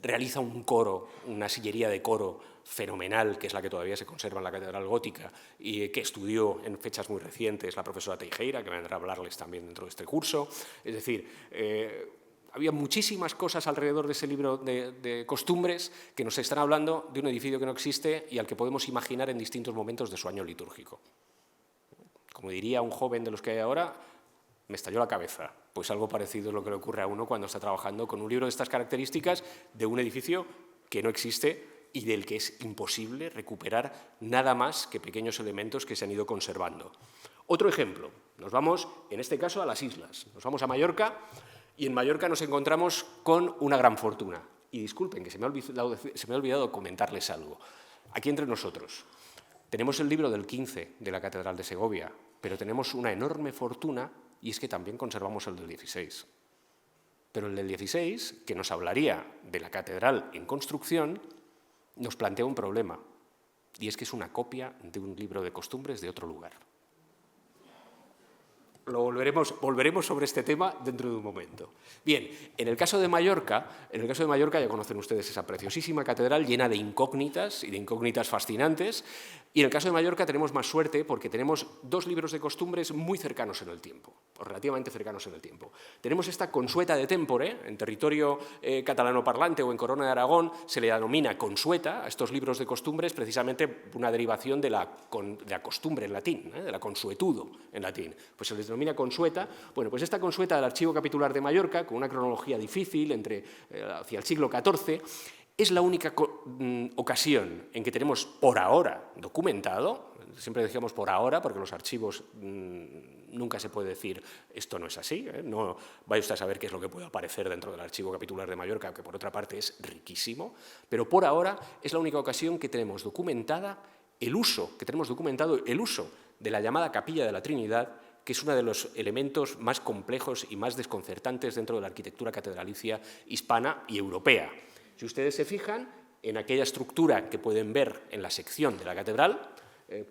[SPEAKER 3] realiza un coro, una sillería de coro fenomenal, que es la que todavía se conserva en la Catedral Gótica y que estudió en fechas muy recientes la profesora Teijeira, que vendrá a hablarles también dentro de este curso. Es decir, había muchísimas cosas alrededor de ese libro de costumbres que nos están hablando de un edificio que no existe y al que podemos imaginar en distintos momentos de su año litúrgico. Como diría un joven de los que hay ahora, me estalló la cabeza. Pues algo parecido es lo que le ocurre a uno cuando está trabajando con un libro de estas características de un edificio que no existe y del que es imposible recuperar nada más que pequeños elementos que se han ido conservando. Otro ejemplo, nos vamos, en este caso, a las islas. Nos vamos a Mallorca. Y en Mallorca nos encontramos con una gran fortuna. Y disculpen, que se me ha olvidado comentarles algo. Aquí entre nosotros, tenemos el libro del 15 de la Catedral de Segovia, pero tenemos una enorme fortuna y es que también conservamos el del 16. Pero el del 16, que nos hablaría de la catedral en construcción, nos plantea un problema. Y es que es una copia de un libro de costumbres de otro lugar. Volveremos sobre este tema dentro de un momento. Bien, en el caso de Mallorca ya conocen ustedes esa preciosísima catedral llena de incógnitas y de incógnitas fascinantes Y en el caso de Mallorca tenemos más suerte porque tenemos dos libros de costumbres muy cercanos en el tiempo, o relativamente cercanos en el tiempo. Tenemos esta consueta de tempore, en territorio catalano parlante o en Corona de Aragón se le denomina consueta a estos libros de costumbres, precisamente una derivación de la costumbre en latín, de la consuetudo en latín. Pues se les denomina consueta. Bueno, pues esta consueta del Archivo Capitular de Mallorca, con una cronología difícil hacia el siglo XIV, es la única ocasión en que tenemos por ahora documentado, siempre decíamos por ahora porque los archivos nunca se puede decir esto no es así, no vaya usted a saber qué es lo que puede aparecer dentro del Archivo Capitular de Mallorca, que por otra parte es riquísimo, pero por ahora es la única ocasión que tenemos documentado el uso de la llamada Capilla de la Trinidad, que es uno de los elementos más complejos y más desconcertantes dentro de la arquitectura catedralicia hispana y europea. Si ustedes se fijan en aquella estructura que pueden ver en la sección de la catedral,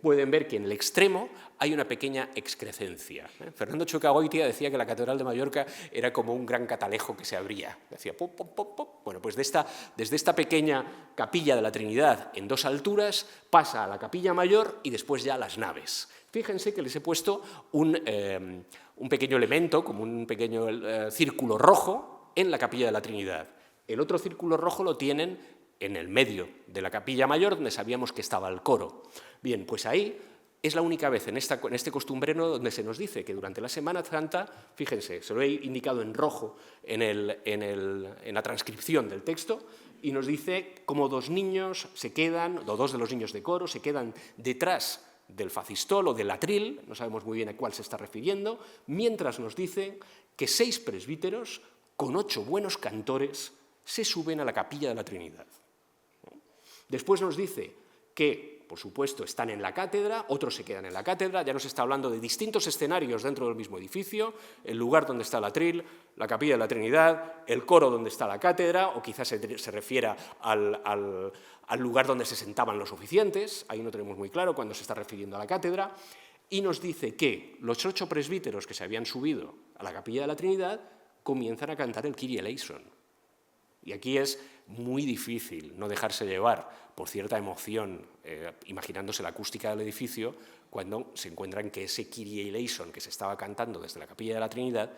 [SPEAKER 3] pueden ver que en el extremo hay una pequeña excrescencia. Fernando Chocagoitia decía que la Catedral de Mallorca era como un gran catalejo que se abría. Decía, pop, pop, pop, pop. Bueno, pues desde esta pequeña capilla de la Trinidad en dos alturas pasa a la capilla mayor y después ya a las naves. Fíjense que les he puesto un pequeño elemento, como un pequeño círculo rojo en la capilla de la Trinidad. El otro círculo rojo lo tienen en el medio de la capilla mayor, donde sabíamos que estaba el coro. Bien, pues ahí es la única vez en este costumbrero donde se nos dice que durante la Semana Santa, fíjense, se lo he indicado en rojo en la transcripción del texto, y nos dice cómo dos niños se quedan, o dos de los niños de coro, se quedan detrás del facistol o del atril, no sabemos muy bien a cuál se está refiriendo, mientras nos dice que 6 presbíteros con 8 buenos cantores se suben a la capilla de la Trinidad. Después nos dice que, por supuesto, están en la cátedra, otros se quedan en la cátedra, ya nos está hablando de distintos escenarios dentro del mismo edificio, el lugar donde está el atril, la capilla de la Trinidad, el coro donde está la cátedra, o quizás se refiera al lugar donde se sentaban los oficiantes, ahí no tenemos muy claro cuándo se está refiriendo a la cátedra, y nos dice que los 8 presbíteros que se habían subido a la capilla de la Trinidad comienzan a cantar el Kyrie eleison. Y aquí es muy difícil no dejarse llevar por cierta emoción, imaginándose la acústica del edificio, cuando se encuentran que ese Kyrie eleison que se estaba cantando desde la capilla de la Trinidad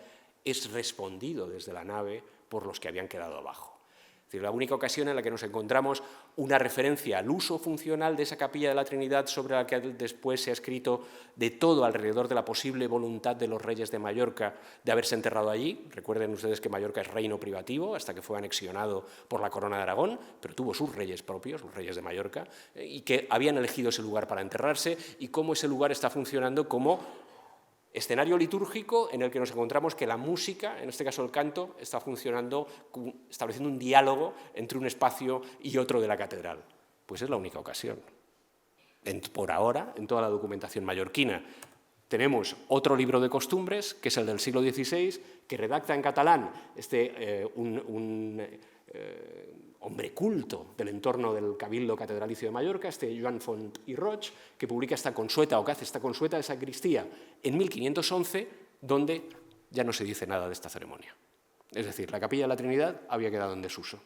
[SPEAKER 3] es respondido desde la nave por los que habían quedado abajo. Es decir, la única ocasión en la que nos encontramos una referencia al uso funcional de esa capilla de la Trinidad, sobre la que después se ha escrito de todo alrededor de la posible voluntad de los reyes de Mallorca de haberse enterrado allí. Recuerden ustedes que Mallorca es reino privativo hasta que fue anexionado por la Corona de Aragón, pero tuvo sus reyes propios, los reyes de Mallorca, y que habían elegido ese lugar para enterrarse, y cómo ese lugar está funcionando como escenario litúrgico en el que nos encontramos que la música, en este caso el canto, está funcionando, estableciendo un diálogo entre un espacio y otro de la catedral. Pues es la única ocasión. Por ahora, en toda la documentación mallorquina, tenemos otro libro de costumbres, que es el del siglo XVI, que redacta en catalán un hombre culto del entorno del Cabildo Catedralicio de Mallorca, Joan Font i Roig, que publica esta consueta, o que hace esta consueta de sacristía en 1511, donde ya no se dice nada de esta ceremonia. Es decir, la Capilla de la Trinidad había quedado en desuso.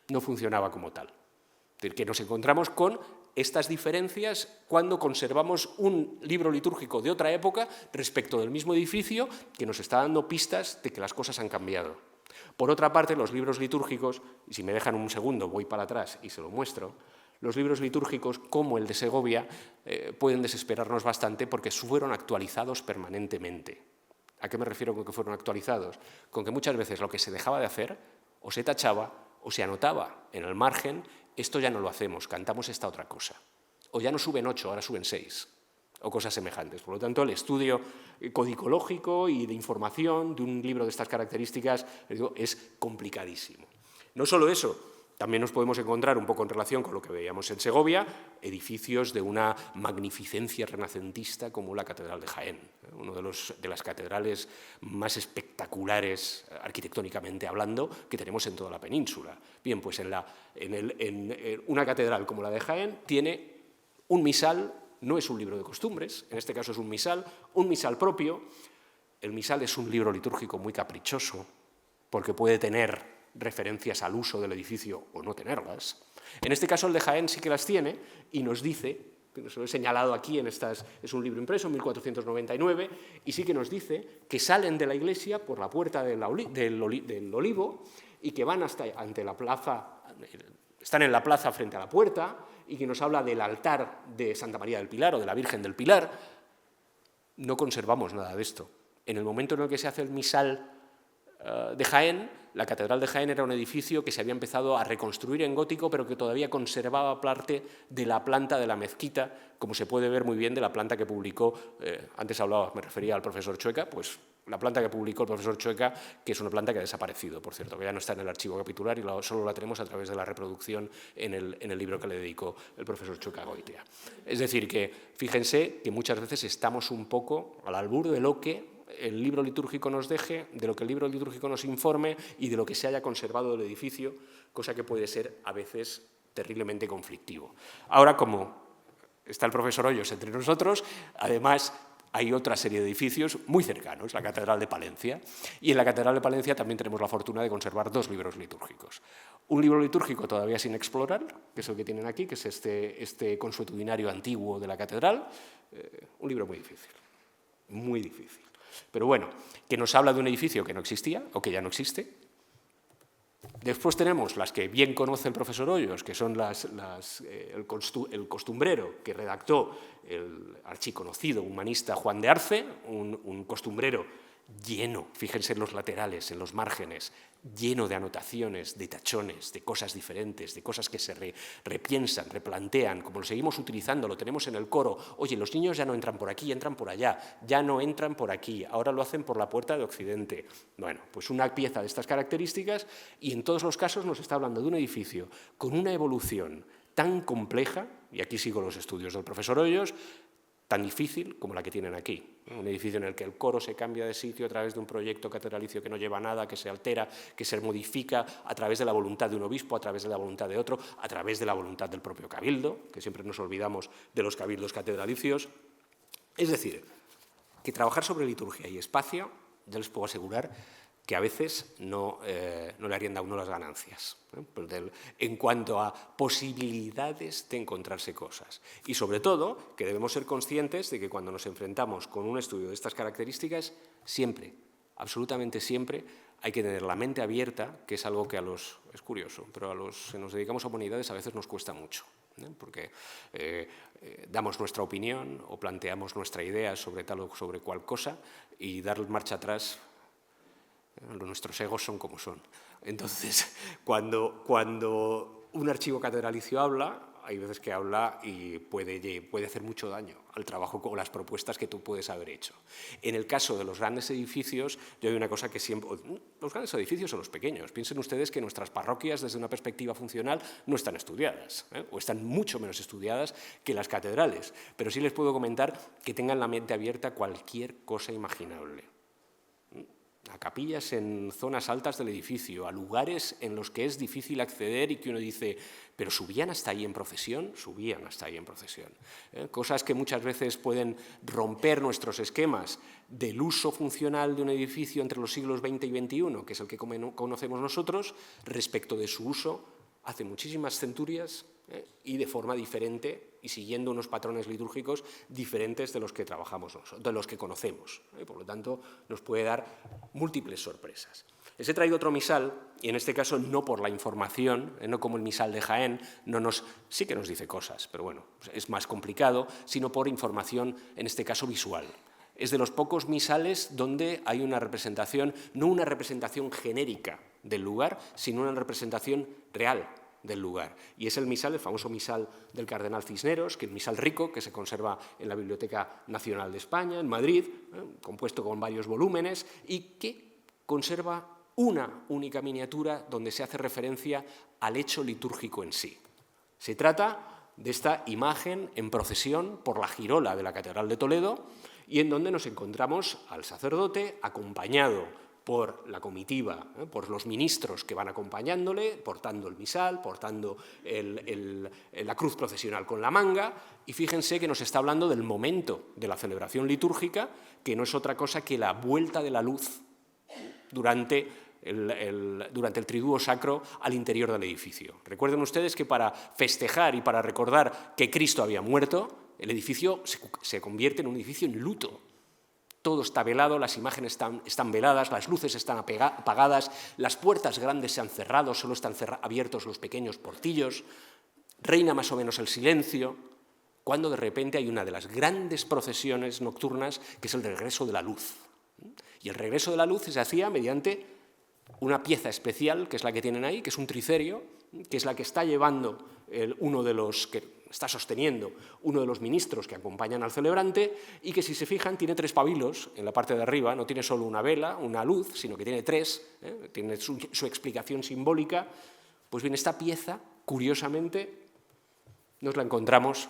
[SPEAKER 3] No funcionaba como tal. Es decir, que nos encontramos con estas diferencias cuando conservamos un libro litúrgico de otra época respecto del mismo edificio, que nos está dando pistas de que las cosas han cambiado. Por otra parte, los libros litúrgicos, y si me dejan un segundo voy para atrás y se lo muestro, los libros litúrgicos, como el de Segovia, pueden desesperarnos bastante porque fueron actualizados permanentemente. ¿A qué me refiero con que fueron actualizados? Con que muchas veces lo que se dejaba de hacer o se tachaba o se anotaba en el margen, esto ya no lo hacemos, cantamos esta otra cosa. O ya no suben 8, ahora suben 6. O cosas semejantes. Por lo tanto, el estudio codicológico y de información de un libro de estas características es complicadísimo. No solo eso, también nos podemos encontrar, un poco en relación con lo que veíamos en Segovia, edificios de una magnificencia renacentista como la Catedral de Jaén, una de las catedrales más espectaculares, arquitectónicamente hablando, que tenemos en toda la península. Bien, pues en una catedral como la de Jaén tiene un misal. No es un libro de costumbres, en este caso es un misal propio. El misal es un libro litúrgico muy caprichoso, porque puede tener referencias al uso del edificio o no tenerlas. En este caso el de Jaén sí que las tiene y nos dice se lo he señalado aquí, es un libro impreso en 1499, y sí que nos dice que salen de la iglesia por la puerta del Olivo y que van ante la plaza, están en la plaza frente a la puerta, y que nos habla del altar de Santa María del Pilar o de la Virgen del Pilar. No conservamos nada de esto. En el momento en el que se hace el misal de Jaén, la Catedral de Jaén era un edificio que se había empezado a reconstruir en gótico, pero que todavía conservaba parte de la planta de la mezquita, como se puede ver muy bien de la planta que publicó, antes me refería al profesor Chueca, pues la planta que publicó el profesor Chueca, que es una planta que ha desaparecido, por cierto, que ya no está en el archivo capitular y solo la tenemos a través de la reproducción en el libro que le dedicó el profesor Chueca a Goitia. Es decir, que fíjense que muchas veces estamos un poco al albur de lo que el libro litúrgico nos deje, de lo que el libro litúrgico nos informe y de lo que se haya conservado del edificio, cosa que puede ser a veces terriblemente conflictivo. Ahora, como está el profesor Hoyos entre nosotros, además hay otra serie de edificios muy cercanos, la Catedral de Palencia, y en la Catedral de Palencia también tenemos la fortuna de conservar 2 libros litúrgicos. Un libro litúrgico todavía sin explorar, que es el que tienen aquí, que es este consuetudinario antiguo de la catedral, un libro muy difícil, muy difícil. Pero bueno, que nos habla de un edificio que no existía o que ya no existe. Después tenemos las que bien conoce el profesor Hoyos, que son el costumbrero que redactó el archiconocido humanista Juan de Arce, un costumbrero lleno, fíjense en los laterales, en los márgenes, lleno de anotaciones, de tachones, de cosas diferentes, de cosas que se repiensan, replantean, como lo seguimos utilizando, lo tenemos en el coro. Oye, los niños ya no entran por aquí, entran por allá, ya no entran por aquí, ahora lo hacen por la puerta de Occidente. Bueno, pues una pieza de estas características, y en todos los casos nos está hablando de un edificio con una evolución tan compleja, y aquí sigo los estudios del profesor Hoyos, tan difícil como la que tienen aquí. Un edificio en el que el coro se cambia de sitio a través de un proyecto catedralicio que no lleva nada, que se altera, que se modifica a través de la voluntad de un obispo, a través de la voluntad de otro, a través de la voluntad del propio cabildo, que siempre nos olvidamos de los cabildos catedralicios. Es decir, que trabajar sobre liturgia y espacio, ya les puedo asegurar que a veces no le harían a uno las ganancias, en cuanto a posibilidades de encontrarse cosas. Y sobre todo, que debemos ser conscientes de que cuando nos enfrentamos con un estudio de estas características, siempre, absolutamente siempre, hay que tener la mente abierta, que es algo que es curioso, pero a los que nos dedicamos a humanidades a veces nos cuesta mucho, porque damos nuestra opinión o planteamos nuestra idea sobre tal o sobre cual cosa, y dar marcha atrás. Nuestros egos son como son. Entonces, cuando un archivo catedralicio habla, hay veces que habla y puede hacer mucho daño al trabajo o las propuestas que tú puedes haber hecho. En el caso de los grandes edificios, yo hay una cosa que siempre... Los grandes edificios son los pequeños. Piensen ustedes que nuestras parroquias, desde una perspectiva funcional, no están estudiadas, o están mucho menos estudiadas que las catedrales. Pero sí les puedo comentar que tengan la mente abierta a cualquier cosa imaginable. A capillas en zonas altas del edificio, a lugares en los que es difícil acceder y que uno dice, ¿pero subían hasta ahí en procesión? Subían hasta ahí en procesión. Cosas que muchas veces pueden romper nuestros esquemas del uso funcional de un edificio entre los siglos XX y XXI, que es el que conocemos nosotros, respecto de su uso hace muchísimas centurias y de forma diferente y siguiendo unos patrones litúrgicos diferentes de los que trabajamos nosotros, de los que conocemos. Por lo tanto, nos puede dar múltiples sorpresas. Les he traído otro misal, y en este caso no por la información, no como el misal de Jaén, sí que nos dice cosas, pero bueno, es más complicado, sino por información, en este caso visual. Es de los pocos misales donde hay una representación, no una representación genérica del lugar, sino una representación real del lugar. Y es el famoso misal del cardenal Cisneros, que es el misal rico, que se conserva en la Biblioteca Nacional de España, en Madrid, compuesto con varios volúmenes, y que conserva una única miniatura donde se hace referencia al hecho litúrgico en sí. Se trata de esta imagen en procesión por la girola de la Catedral de Toledo, y en donde nos encontramos al sacerdote acompañado por la comitiva, por los ministros que van acompañándole, portando el misal, portando la cruz procesional con la manga, y fíjense que nos está hablando del momento de la celebración litúrgica, que no es otra cosa que la vuelta de la luz durante el triduo sacro al interior del edificio. Recuerden ustedes que para festejar y para recordar que Cristo había muerto, el edificio se convierte en un edificio en luto. Todo está velado, las imágenes están veladas, las luces están apagadas, las puertas grandes se han cerrado, solo están abiertos los pequeños portillos, reina más o menos el silencio, cuando de repente hay una de las grandes procesiones nocturnas, que es el regreso de la luz. Y el regreso de la luz se hacía mediante una pieza especial, que es la que tienen ahí, que es un tricerio, que es la que está llevando uno de los que está sosteniendo uno de los ministros que acompañan al celebrante, y que, si se fijan, tiene 3 pabilos en la parte de arriba, no tiene solo una vela, una luz, sino que tiene 3, tiene su explicación simbólica. Pues bien, esta pieza, curiosamente, nos la encontramos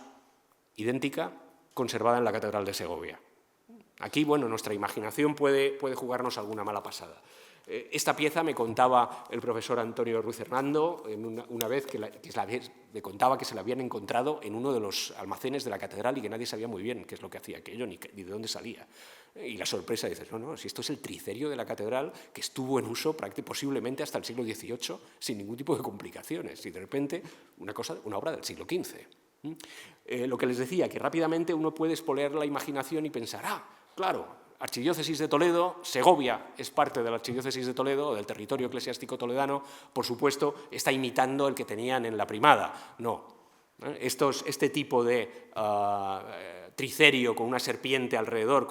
[SPEAKER 3] idéntica, conservada en la Catedral de Segovia. Aquí, bueno, nuestra imaginación puede jugarnos alguna mala pasada. Esta pieza me contaba el profesor Antonio Ruiz Hernando una vez me contaba que se la habían encontrado en uno de los almacenes de la catedral y que nadie sabía muy bien qué es lo que hacía aquello ni de dónde salía. Y la sorpresa, dices, no, si esto es el tricerio de la catedral que estuvo en uso posiblemente hasta el siglo XVIII sin ningún tipo de complicaciones, y de repente una obra del siglo XV. Lo que les decía, que rápidamente uno puede espolear la imaginación y pensar, claro, Archidiócesis de Toledo, Segovia es parte de la Archidiócesis de Toledo, del territorio eclesiástico toledano, por supuesto, está imitando el que tenían en la primada. No. Este tipo de tricerio con una serpiente alrededor,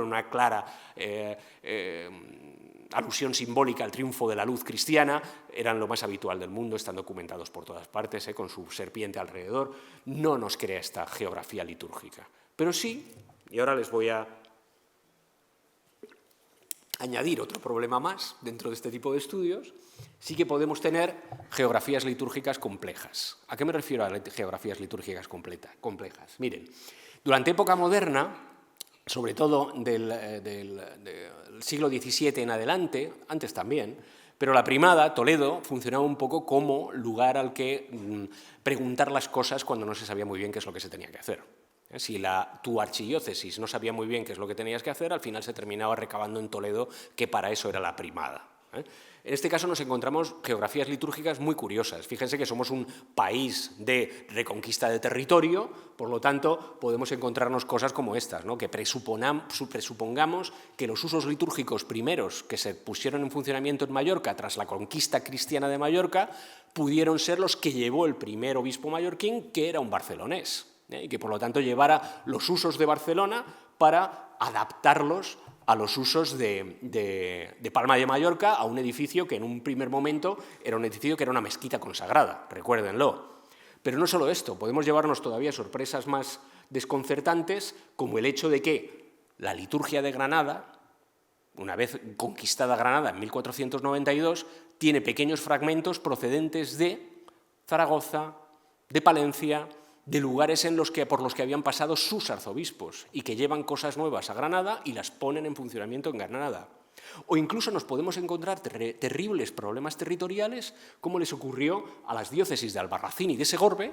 [SPEAKER 3] una clara alusión simbólica al triunfo de la luz cristiana, eran lo más habitual del mundo, están documentados por todas partes, con su serpiente alrededor. No nos crea esta geografía litúrgica. Pero sí, y ahora les voy a añadir otro problema más dentro de este tipo de estudios, sí que podemos tener geografías litúrgicas complejas. ¿A qué me refiero a geografías litúrgicas complejas? Miren, durante época moderna, sobre todo del siglo XVII en adelante, antes también, pero la primada, Toledo, funcionaba un poco como lugar al que preguntar las cosas cuando no se sabía muy bien qué es lo que se tenía que hacer. Si tu archidiócesis no sabía muy bien qué es lo que tenías que hacer, al final se terminaba recabando en Toledo, que para eso era la primada. En este caso nos encontramos geografías litúrgicas muy curiosas. Fíjense que somos un país de reconquista de territorio, por lo tanto podemos encontrarnos cosas como estas, ¿no? Que presupongamos que los usos litúrgicos primeros que se pusieron en funcionamiento en Mallorca tras la conquista cristiana de Mallorca pudieron ser los que llevó el primer obispo mallorquín, que era un barcelonés, y que por lo tanto llevara los usos de Barcelona para adaptarlos a los usos de Palma de Mallorca, a un edificio que en un primer momento era un edificio que era una mezquita consagrada, recuérdenlo. Pero no solo esto, podemos llevarnos todavía sorpresas más desconcertantes, como el hecho de que la liturgia de Granada, una vez conquistada Granada en 1492, tiene pequeños fragmentos procedentes de Zaragoza, de Palencia, de lugares por los que habían pasado sus arzobispos y que llevan cosas nuevas a Granada y las ponen en funcionamiento en Granada. O incluso nos podemos encontrar terribles problemas territoriales, como les ocurrió a las diócesis de Albarracín y de Segorbe,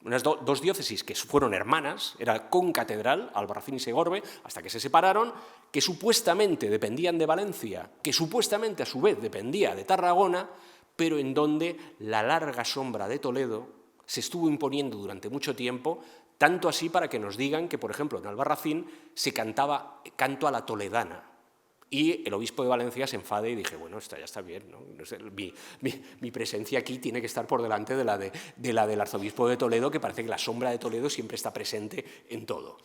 [SPEAKER 3] unas dos diócesis que fueron hermanas, era concatedral, Albarracín y Segorbe, hasta que se separaron, que supuestamente dependían de Valencia, que supuestamente a su vez dependía de Tarragona, pero en donde la larga sombra de Toledo se estuvo imponiendo durante mucho tiempo, tanto así para que nos digan que, por ejemplo, en Albarracín se cantaba canto a la toledana. Y el obispo de Valencia se enfade y dije, bueno, esto ya está bien, ¿no? Mi presencia aquí tiene que estar por delante de la del arzobispo de Toledo, que parece que la sombra de Toledo siempre está presente en todo.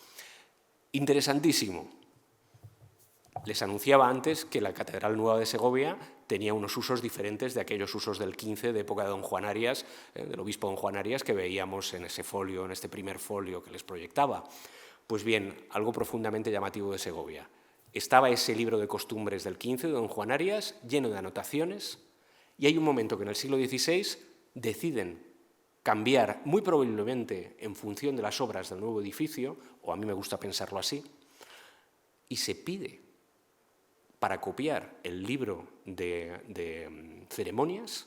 [SPEAKER 3] Interesantísimo. Les anunciaba antes que la Catedral Nueva de Segovia tenía unos usos diferentes de aquellos usos del XV de época de don Juan Arias, del obispo don Juan Arias, que veíamos en ese folio, en este primer folio que les proyectaba. Pues bien, algo profundamente llamativo de Segovia. Estaba ese libro de costumbres del XV de don Juan Arias, lleno de anotaciones, y hay un momento que en el siglo XVI deciden cambiar, muy probablemente en función de las obras del nuevo edificio, o a mí me gusta pensarlo así, y se pide para copiar el libro de ceremonias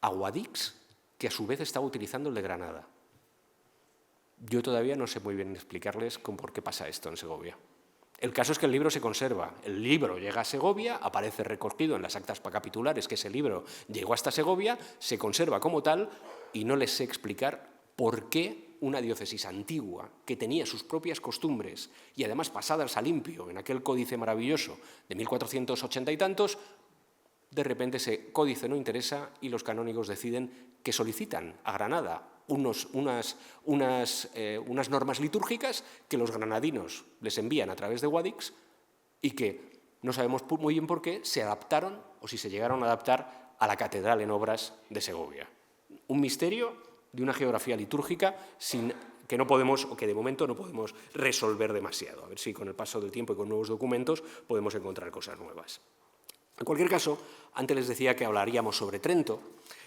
[SPEAKER 3] a Guadix, que a su vez estaba utilizando el de Granada. Yo todavía no sé muy bien explicarles por qué pasa esto en Segovia. El caso es que el libro se conserva. El libro llega a Segovia, aparece recogido en las actas capitulares que ese libro llegó hasta Segovia, se conserva como tal y no les sé explicar por qué una diócesis antigua que tenía sus propias costumbres y además pasadas a limpio en aquel códice maravilloso de 1480 y tantos, de repente ese códice no interesa y los canónigos deciden que solicitan a Granada unas normas litúrgicas que los granadinos les envían a través de Guadix y que no sabemos muy bien por qué se adaptaron o si se llegaron a adaptar a la catedral en obras de Segovia. Un misterio de una geografía litúrgica que no podemos, o que de momento no podemos resolver demasiado. A ver si con el paso del tiempo y con nuevos documentos podemos encontrar cosas nuevas. En cualquier caso, antes les decía que hablaríamos sobre Trento,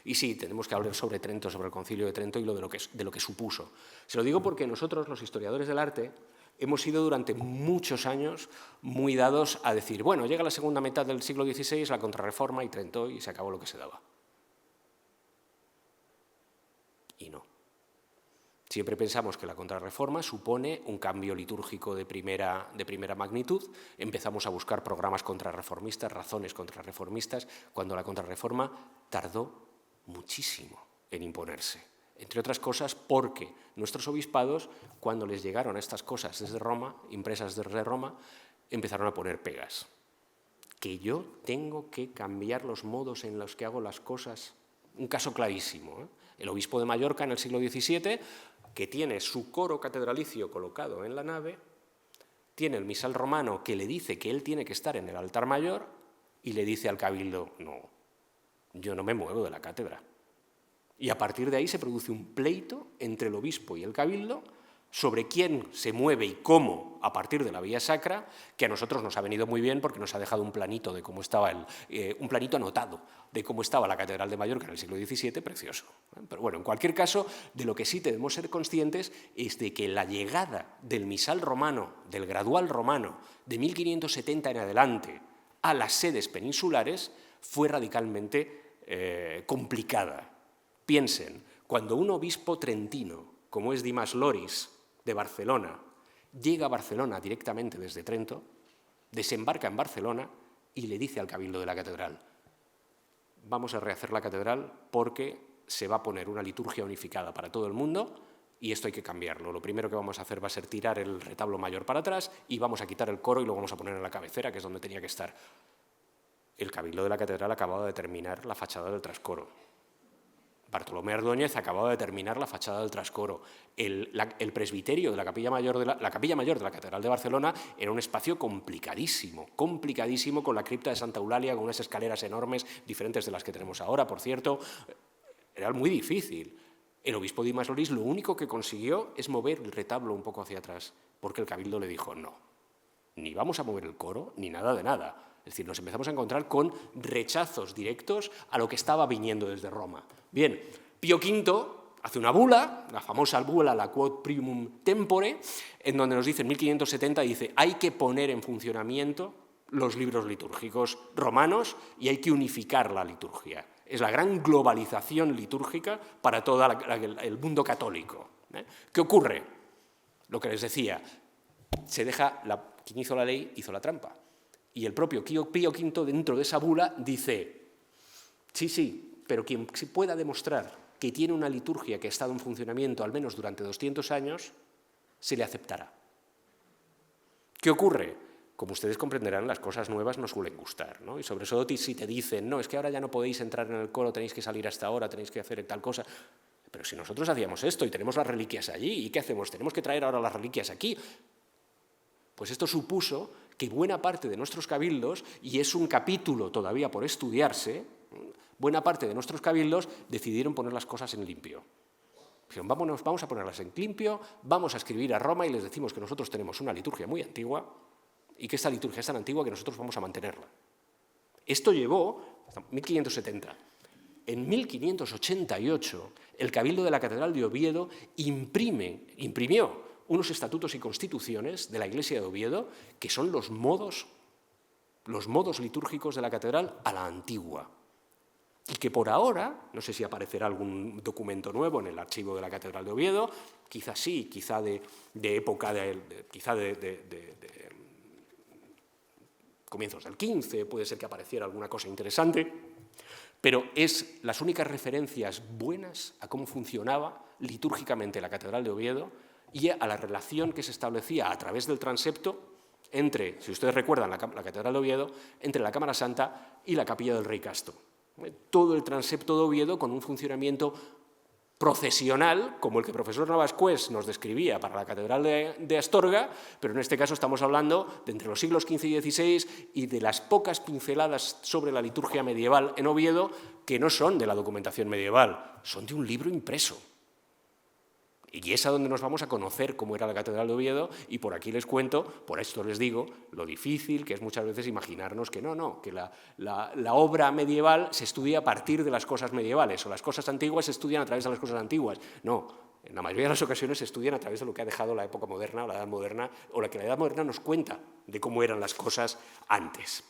[SPEAKER 3] y sí, tenemos que hablar sobre Trento, sobre el Concilio de Trento y de lo que supuso. Se lo digo porque nosotros, los historiadores del arte, hemos sido durante muchos años muy dados a decir, bueno, llega la segunda mitad del siglo XVI, la Contrarreforma y Trento, y se acabó lo que se daba. Y no. Siempre pensamos que la Contrarreforma supone un cambio litúrgico de primera magnitud. Empezamos a buscar programas contrarreformistas, razones contrarreformistas, cuando la Contrarreforma tardó muchísimo en imponerse. Entre otras cosas porque nuestros obispados, cuando les llegaron estas cosas desde Roma, impresas desde Roma, empezaron a poner pegas. Que yo tengo que cambiar los modos en los que hago las cosas. Un caso clarísimo, ¿eh? El obispo de Mallorca en el siglo XVII, que tiene su coro catedralicio colocado en la nave, tiene el misal romano que le dice que él tiene que estar en el altar mayor y le dice al cabildo, no, yo no me muevo de la cátedra. Y a partir de ahí se produce un pleito entre el obispo y el cabildo sobre quién se mueve y cómo a partir de la vía sacra, que a nosotros nos ha venido muy bien porque nos ha dejado un planito de cómo estaba un planito anotado de cómo estaba la Catedral de Mallorca en el siglo XVII, precioso. Pero bueno, en cualquier caso, de lo que sí debemos ser conscientes es de que la llegada del misal romano, del gradual romano, de 1570 en adelante a las sedes peninsulares fue radicalmente complicada. Piensen, cuando un obispo trentino, como es Dimas Loris, de Barcelona, llega a Barcelona directamente desde Trento, desembarca en Barcelona y le dice al cabildo de la catedral, vamos a rehacer la catedral porque se va a poner una liturgia unificada para todo el mundo y esto hay que cambiarlo. Lo primero que vamos a hacer va a ser tirar el retablo mayor para atrás y vamos a quitar el coro y lo vamos a poner en la cabecera, que es donde tenía que estar. El cabildo de la catedral acababa de terminar la fachada del trascoro. Bartolomé Ordóñez acababa de terminar la fachada del trascoro. El presbiterio de la capilla mayor de la Catedral de Barcelona era un espacio complicadísimo, con la cripta de Santa Eulalia, con unas escaleras enormes, diferentes de las que tenemos ahora, por cierto. Era muy difícil. El obispo Dimas Loris lo único que consiguió es mover el retablo un poco hacia atrás, porque el cabildo le dijo no, ni vamos a mover el coro, ni nada de nada. Es decir, nos empezamos a encontrar con rechazos directos a lo que estaba viniendo desde Roma. Bien, Pío V hace una bula, la famosa bula, la Quod Primum Tempore, en donde nos dice en 1570, dice, hay que poner en funcionamiento los libros litúrgicos romanos y hay que unificar la liturgia. Es la gran globalización litúrgica para todo el mundo católico. ¿Qué ocurre? Lo que les decía, quien hizo la ley hizo la trampa. Y el propio Pío V, dentro de esa bula, dice, sí, pero quien pueda demostrar que tiene una liturgia que ha estado en funcionamiento al menos durante 200 años, se le aceptará. ¿Qué ocurre? Como ustedes comprenderán, las cosas nuevas no suelen gustar, ¿no? Y sobre todo si te dicen, no, es que ahora ya no podéis entrar en el coro, tenéis que salir hasta ahora, tenéis que hacer tal cosa. Pero si nosotros hacíamos esto y tenemos las reliquias allí, ¿y qué hacemos? Tenemos que traer ahora las reliquias aquí. Pues esto supuso que buena parte de nuestros cabildos, y es un capítulo todavía por estudiarse, buena parte de nuestros cabildos decidieron poner las cosas en limpio. Dijeron, vamos a ponerlas en limpio, vamos a escribir a Roma y les decimos que nosotros tenemos una liturgia muy antigua y que esta liturgia es tan antigua que nosotros vamos a mantenerla. Esto llevó hasta 1570. En 1588, el Cabildo de la Catedral de Oviedo imprimió unos estatutos y constituciones de la Iglesia de Oviedo que son los modos litúrgicos de la catedral a la antigua. Y que por ahora, no sé si aparecerá algún documento nuevo en el archivo de la Catedral de Oviedo, quizás sí, quizá de época, quizá de comienzos del XV, puede ser que apareciera alguna cosa interesante, pero es las únicas referencias buenas a cómo funcionaba litúrgicamente la Catedral de Oviedo y a la relación que se establecía a través del transepto entre, si ustedes recuerdan, la Catedral de Oviedo, entre la Cámara Santa y la Capilla del Rey Casto. Todo el transepto de Oviedo con un funcionamiento procesional, como el que el profesor Navascués nos describía para la Catedral de Astorga, pero en este caso estamos hablando de entre los siglos XV y XVI y de las pocas pinceladas sobre la liturgia medieval en Oviedo que no son de la documentación medieval, son de un libro impreso. Y es a donde nos vamos a conocer cómo era la Catedral de Oviedo, y por aquí les cuento, por esto les digo, lo difícil que es muchas veces imaginarnos que que la obra medieval se estudia a partir de las cosas medievales, o las cosas antiguas se estudian a través de las cosas antiguas. No, en la mayoría de las ocasiones se estudian a través de lo que ha dejado la época moderna, o la Edad Moderna, o la que la Edad Moderna nos cuenta de cómo eran las cosas antes.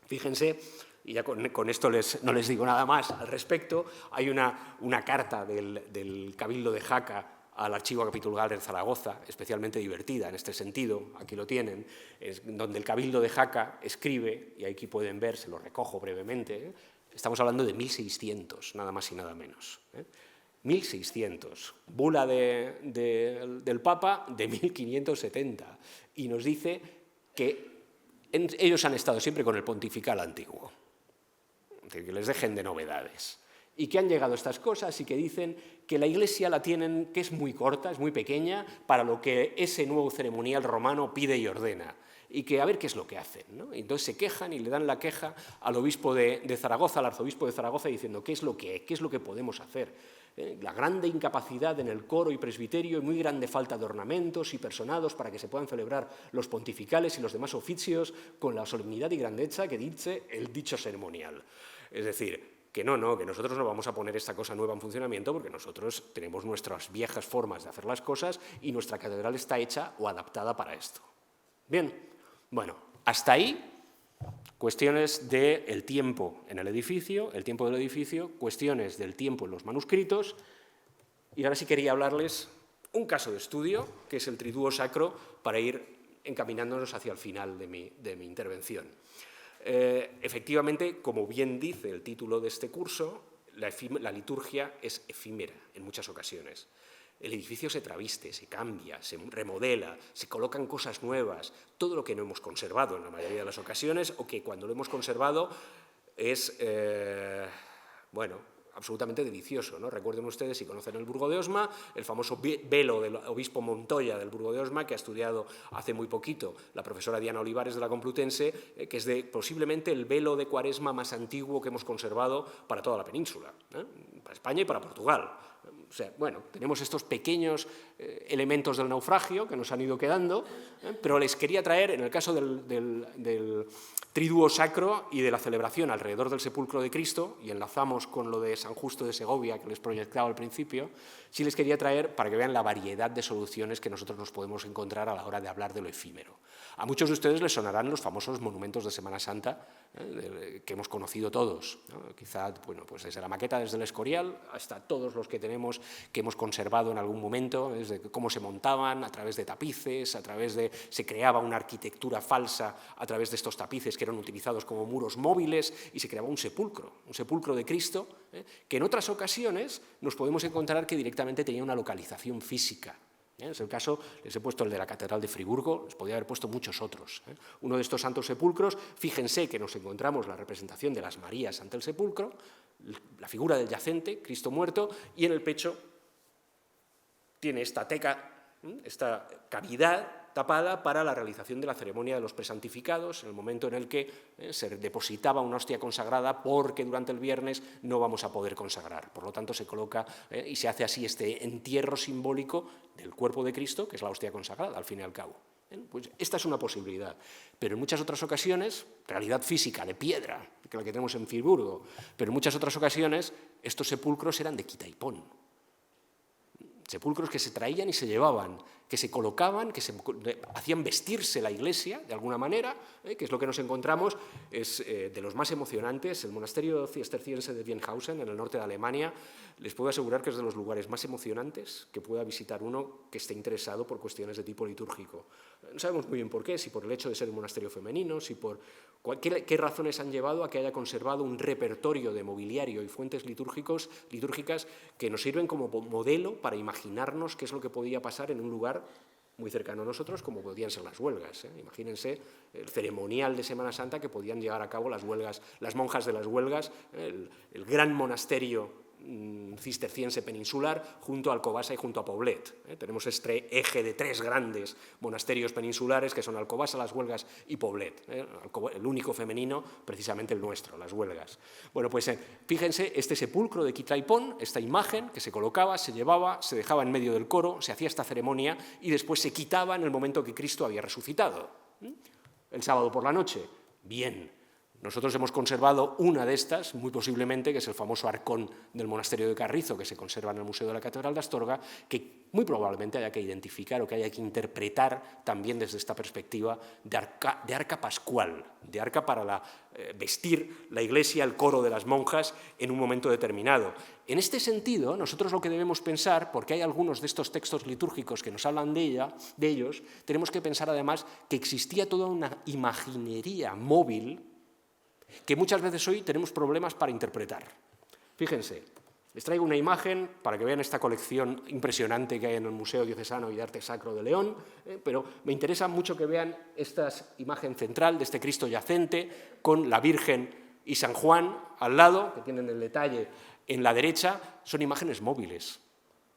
[SPEAKER 3] Fíjense, y ya con esto no les digo nada más al respecto, hay una carta del Cabildo de Jaca al Archivo Capitular de Zaragoza, especialmente divertida en este sentido, aquí lo tienen, donde el Cabildo de Jaca escribe, y aquí pueden ver, se lo recojo brevemente, estamos hablando de 1600, nada más y nada menos. 1600, bula del Papa de 1570, y nos dice que ellos han estado siempre con el pontifical antiguo, es decir, que les dejen de novedades. Y que han llegado estas cosas y que dicen que la Iglesia la tienen, que es muy corta, es muy pequeña, para lo que ese nuevo ceremonial romano pide y ordena. Y que a ver qué es lo que hacen, ¿no? Y entonces se quejan y le dan la queja al obispo de Zaragoza, al arzobispo de Zaragoza, diciendo qué es lo que podemos hacer. La grande incapacidad en el coro y presbiterio y muy grande falta de ornamentos y personados para que se puedan celebrar los pontificales y los demás oficios con la solemnidad y grandeza que dice el dicho ceremonial. Es decir, que nosotros no vamos a poner esta cosa nueva en funcionamiento porque nosotros tenemos nuestras viejas formas de hacer las cosas y nuestra catedral está hecha o adaptada para esto. Bien, bueno, hasta ahí cuestiones del tiempo en el edificio, el tiempo del edificio, cuestiones del tiempo en los manuscritos, y ahora sí quería hablarles un caso de estudio, que es el Triduo Sacro, para ir encaminándonos hacia el final de mi intervención. Efectivamente, como bien dice el título de este curso, la liturgia es efímera en muchas ocasiones. El edificio se traviste, se cambia, se remodela, se colocan cosas nuevas, todo lo que no hemos conservado en la mayoría de las ocasiones o que cuando lo hemos conservado es, absolutamente delicioso, ¿no? Recuerden ustedes, si conocen el Burgo de Osma, el famoso velo del obispo Montoya del Burgo de Osma, que ha estudiado hace muy poquito la profesora Diana Olivares de la Complutense, que es posiblemente el velo de Cuaresma más antiguo que hemos conservado para toda la península, para España y para Portugal. O sea, bueno, tenemos estos pequeños elementos del naufragio que nos han ido quedando, pero les quería traer, en el caso del Triduo Sacro y de la celebración alrededor del sepulcro de Cristo, y enlazamos con lo de San Justo de Segovia que les proyectaba al principio, sí les quería traer para que vean la variedad de soluciones que nosotros nos podemos encontrar a la hora de hablar de lo efímero. A muchos de ustedes les sonarán los famosos monumentos de Semana Santa que hemos conocido todos, ¿no? Quizá, pues desde la maqueta, desde el Escorial, hasta todos los que tenemos, que hemos conservado en algún momento, desde cómo se montaban, a través de tapices, se creaba una arquitectura falsa a través de estos tapices que eran utilizados como muros móviles y se creaba un sepulcro de Cristo, que en otras ocasiones nos podemos encontrar que directamente tenía una localización física. Es el caso, les he puesto el de la Catedral de Friburgo, les podría haber puesto muchos otros. Uno de estos santos sepulcros, fíjense que nos encontramos la representación de las Marías ante el sepulcro, la figura del yacente, Cristo muerto, y en el pecho tiene esta teca, esta cavidad tapada para la realización de la ceremonia de los presantificados, en el momento en el que se depositaba una hostia consagrada porque durante el viernes no vamos a poder consagrar. Por lo tanto, se coloca y se hace así este entierro simbólico del cuerpo de Cristo, que es la hostia consagrada, al fin y al cabo. Pues esta es una posibilidad, pero en muchas otras ocasiones, realidad física de piedra, que la que tenemos en Friburgo, pero en muchas otras ocasiones estos sepulcros eran de quita y pon. Sepulcros que se traían y se llevaban, que se colocaban, que se hacían vestirse la iglesia de alguna manera, que es lo que nos encontramos, es de los más emocionantes. El monasterio cisterciense de Wienhausen, en el norte de Alemania, les puedo asegurar que es de los lugares más emocionantes que pueda visitar uno que esté interesado por cuestiones de tipo litúrgico. No sabemos muy bien por qué, si por el hecho de ser un monasterio femenino, si por qué razones han llevado a que haya conservado un repertorio de mobiliario y fuentes litúrgicas que nos sirven como modelo para imaginarnos qué es lo que podía pasar en un lugar muy cercano a nosotros, como podían ser las huelgas. Imagínense el ceremonial de Semana Santa que podían llevar a cabo las huelgas, las monjas de las huelgas, el gran monasterio cisterciense peninsular junto a Alcobaça y junto a Poblet. Tenemos este eje de 3 grandes monasterios peninsulares que son Alcobaça, las Huelgas y Poblet. El único femenino, precisamente el nuestro, las Huelgas. Bueno, pues fíjense, este sepulcro de Quitraipón, esta imagen que se colocaba, se llevaba, se dejaba en medio del coro, se hacía esta ceremonia y después se quitaba en el momento que Cristo había resucitado. El sábado por la noche, bien. Nosotros hemos conservado una de estas, muy posiblemente, que es el famoso arcón del monasterio de Carrizo, que se conserva en el Museo de la Catedral de Astorga, que muy probablemente haya que identificar o que haya que interpretar también desde esta perspectiva de arca pascual, de arca para vestir la iglesia, el coro de las monjas, en un momento determinado. En este sentido, nosotros lo que debemos pensar, porque hay algunos de estos textos litúrgicos que nos hablan de ellos, tenemos que pensar además que existía toda una imaginería móvil que muchas veces hoy tenemos problemas para interpretar. Fíjense, les traigo una imagen para que vean esta colección impresionante que hay en el Museo Diocesano y de Arte Sacro de León, pero me interesa mucho que vean esta imagen central de este Cristo yacente con la Virgen y San Juan al lado, que tienen el detalle en la derecha. Son imágenes móviles.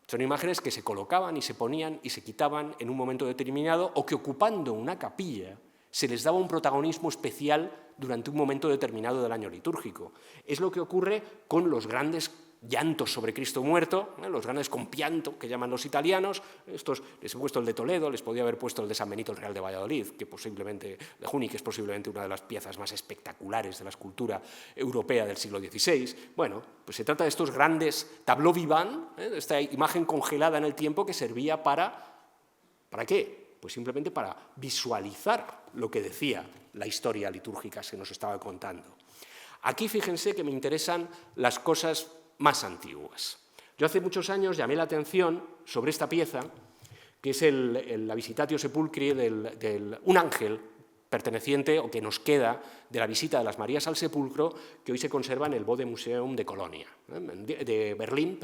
[SPEAKER 3] Son imágenes que se colocaban y se ponían y se quitaban en un momento determinado o que ocupando una capilla se les daba un protagonismo especial durante un momento determinado del año litúrgico. Es lo que ocurre con los grandes llantos sobre Cristo muerto, los grandes compianto que llaman los italianos. Estos les he puesto el de Toledo, les podía haber puesto el de San Benito el Real de Valladolid, de Juni, que es posiblemente una de las piezas más espectaculares de la escultura europea del siglo XVI. Bueno, pues se trata de estos grandes tableaux vivants, esta imagen congelada en el tiempo que servía ¿para qué? Pues simplemente para visualizar lo que decía la historia litúrgica que nos estaba contando. Aquí fíjense que me interesan las cosas más antiguas. Yo hace muchos años llamé la atención sobre esta pieza, que es la Visitatio Sepulcri, un ángel perteneciente o que nos queda de la visita de las Marías al sepulcro, que hoy se conserva en el Bode Museum de Colonia, de Berlín,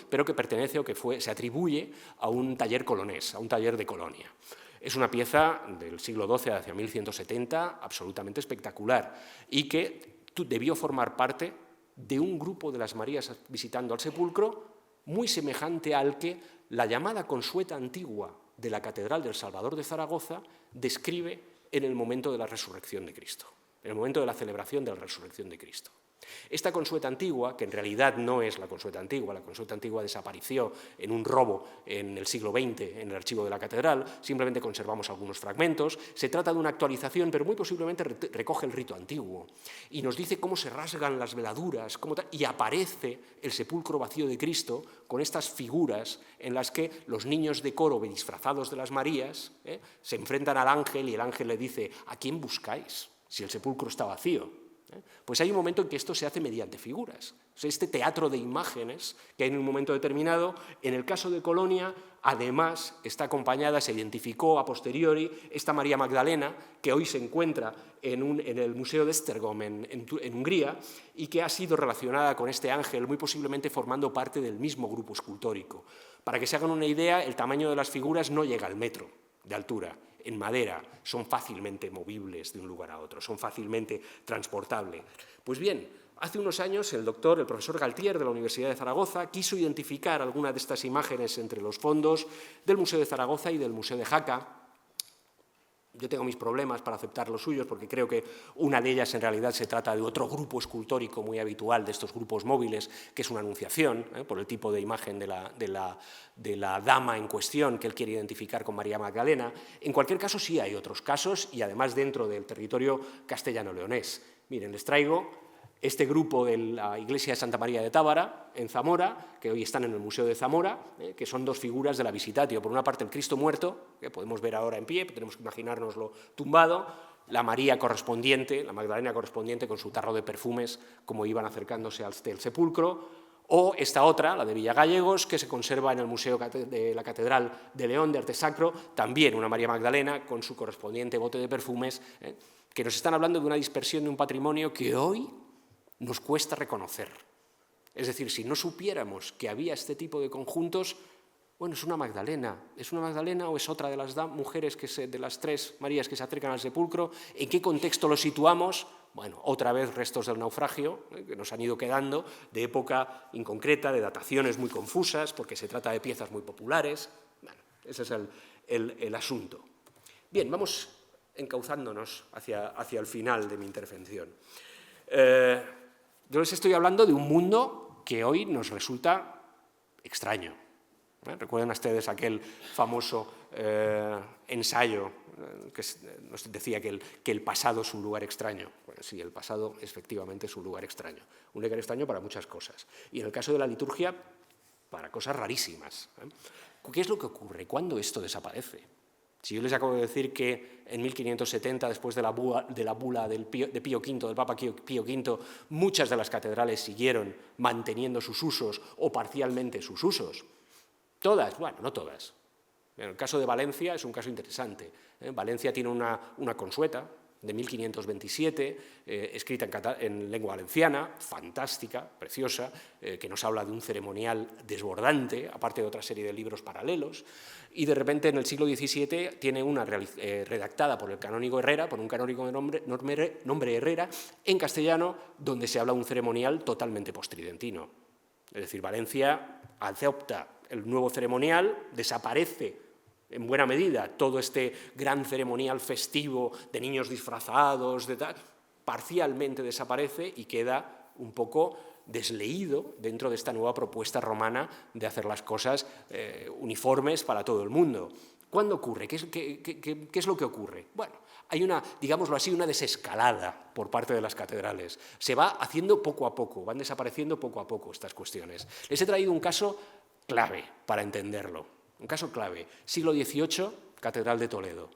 [SPEAKER 3] pero que pertenece o que se atribuye a un taller colonés, a un taller de Colonia. Es una pieza del siglo XII hacia 1170 absolutamente espectacular y que debió formar parte de un grupo de las Marías visitando al sepulcro muy semejante al que la llamada Consueta Antigua de la Catedral del Salvador de Zaragoza describe en el momento de la resurrección de Cristo, en el momento de la celebración de la resurrección de Cristo. Esta Consueta Antigua, que en realidad no es la Consueta Antigua desapareció en un robo en el siglo XX en el archivo de la catedral, simplemente conservamos algunos fragmentos. Se trata de una actualización, pero muy posiblemente recoge el rito antiguo y nos dice cómo se rasgan las veladuras y aparece el sepulcro vacío de Cristo con estas figuras en las que los niños de coro disfrazados de las Marías se enfrentan al ángel y el ángel le dice: ¿a quién buscáis si el sepulcro está vacío? Pues hay un momento en que esto se hace mediante figuras. Este teatro de imágenes que hay en un momento determinado, en el caso de Colonia, además está acompañada, se identificó a posteriori, esta María Magdalena, que hoy se encuentra en el Museo de Esztergom en Hungría y que ha sido relacionada con este ángel, muy posiblemente formando parte del mismo grupo escultórico. Para que se hagan una idea, el tamaño de las figuras no llega al metro de altura. En madera, son fácilmente movibles de un lugar a otro, son fácilmente transportables. Pues bien, hace unos años el profesor Galtier de la Universidad de Zaragoza quiso identificar alguna de estas imágenes entre los fondos del Museo de Zaragoza y del Museo de Jaca. Yo tengo mis problemas para aceptar los suyos porque creo que una de ellas en realidad se trata de otro grupo escultórico muy habitual de estos grupos móviles, que es una anunciación, por el tipo de imagen de la dama en cuestión que él quiere identificar con María Magdalena. En cualquier caso, sí hay otros casos y además dentro del territorio castellano-leonés. Miren, les traigo este grupo de la iglesia de Santa María de Tábara, en Zamora, que hoy están en el Museo de Zamora, que son dos figuras de la Visitatio. Por una parte, el Cristo muerto, que podemos ver ahora en pie, tenemos que imaginárnoslo tumbado, la María correspondiente, la Magdalena correspondiente con su tarro de perfumes, como iban acercándose al sepulcro, o esta otra, la de Villagallegos, que se conserva en el Museo de la Catedral de León de Arte Sacro, también una María Magdalena con su correspondiente bote de perfumes, que nos están hablando de una dispersión de un patrimonio que hoy nos cuesta reconocer. Es decir, si no supiéramos que había este tipo de conjuntos, bueno, ¿es una Magdalena o es otra de las mujeres, de las tres Marías que se acercan al sepulcro? ¿En qué contexto lo situamos? Bueno, otra vez restos del naufragio, que nos han ido quedando, de época inconcreta, de dataciones muy confusas, porque se trata de piezas muy populares. Bueno, ese es el asunto. Bien, vamos encauzándonos hacia el final de mi intervención. Yo les estoy hablando de un mundo que hoy nos resulta extraño. Recuerden ustedes aquel famoso ensayo que nos decía que el pasado es un lugar extraño. Bueno, sí, el pasado efectivamente es un lugar extraño. Un lugar extraño para muchas cosas. Y en el caso de la liturgia, para cosas rarísimas. ¿Qué es lo que ocurre? ¿Cuándo esto desaparece? Si yo les acabo de decir que en 1570, después de la bula de Pío V, del Papa Pío V, muchas de las catedrales siguieron manteniendo sus usos o parcialmente sus usos. Todas, bueno, no todas. En el caso de Valencia es un caso interesante. Valencia tiene una consueta de 1527, escrita en lengua valenciana, fantástica, preciosa, que nos habla de un ceremonial desbordante, aparte de otra serie de libros paralelos, y de repente en el siglo XVII tiene una redactada por el canónigo Herrera, por un canónigo de nombre Herrera, en castellano, donde se habla de un ceremonial totalmente postridentino. Es decir, Valencia adopta el nuevo ceremonial, desaparece en buena medida todo este gran ceremonial festivo de niños disfrazados, parcialmente desaparece y queda un poco desleído dentro de esta nueva propuesta romana de hacer las cosas uniformes para todo el mundo. ¿Cuándo ocurre? ¿Qué es lo que ocurre? Bueno, hay digámoslo así, una desescalada por parte de las catedrales. Se va haciendo poco a poco, van desapareciendo poco a poco estas cuestiones. Les he traído un caso clave para entenderlo. Un caso clave, siglo XVIII, Catedral de Toledo.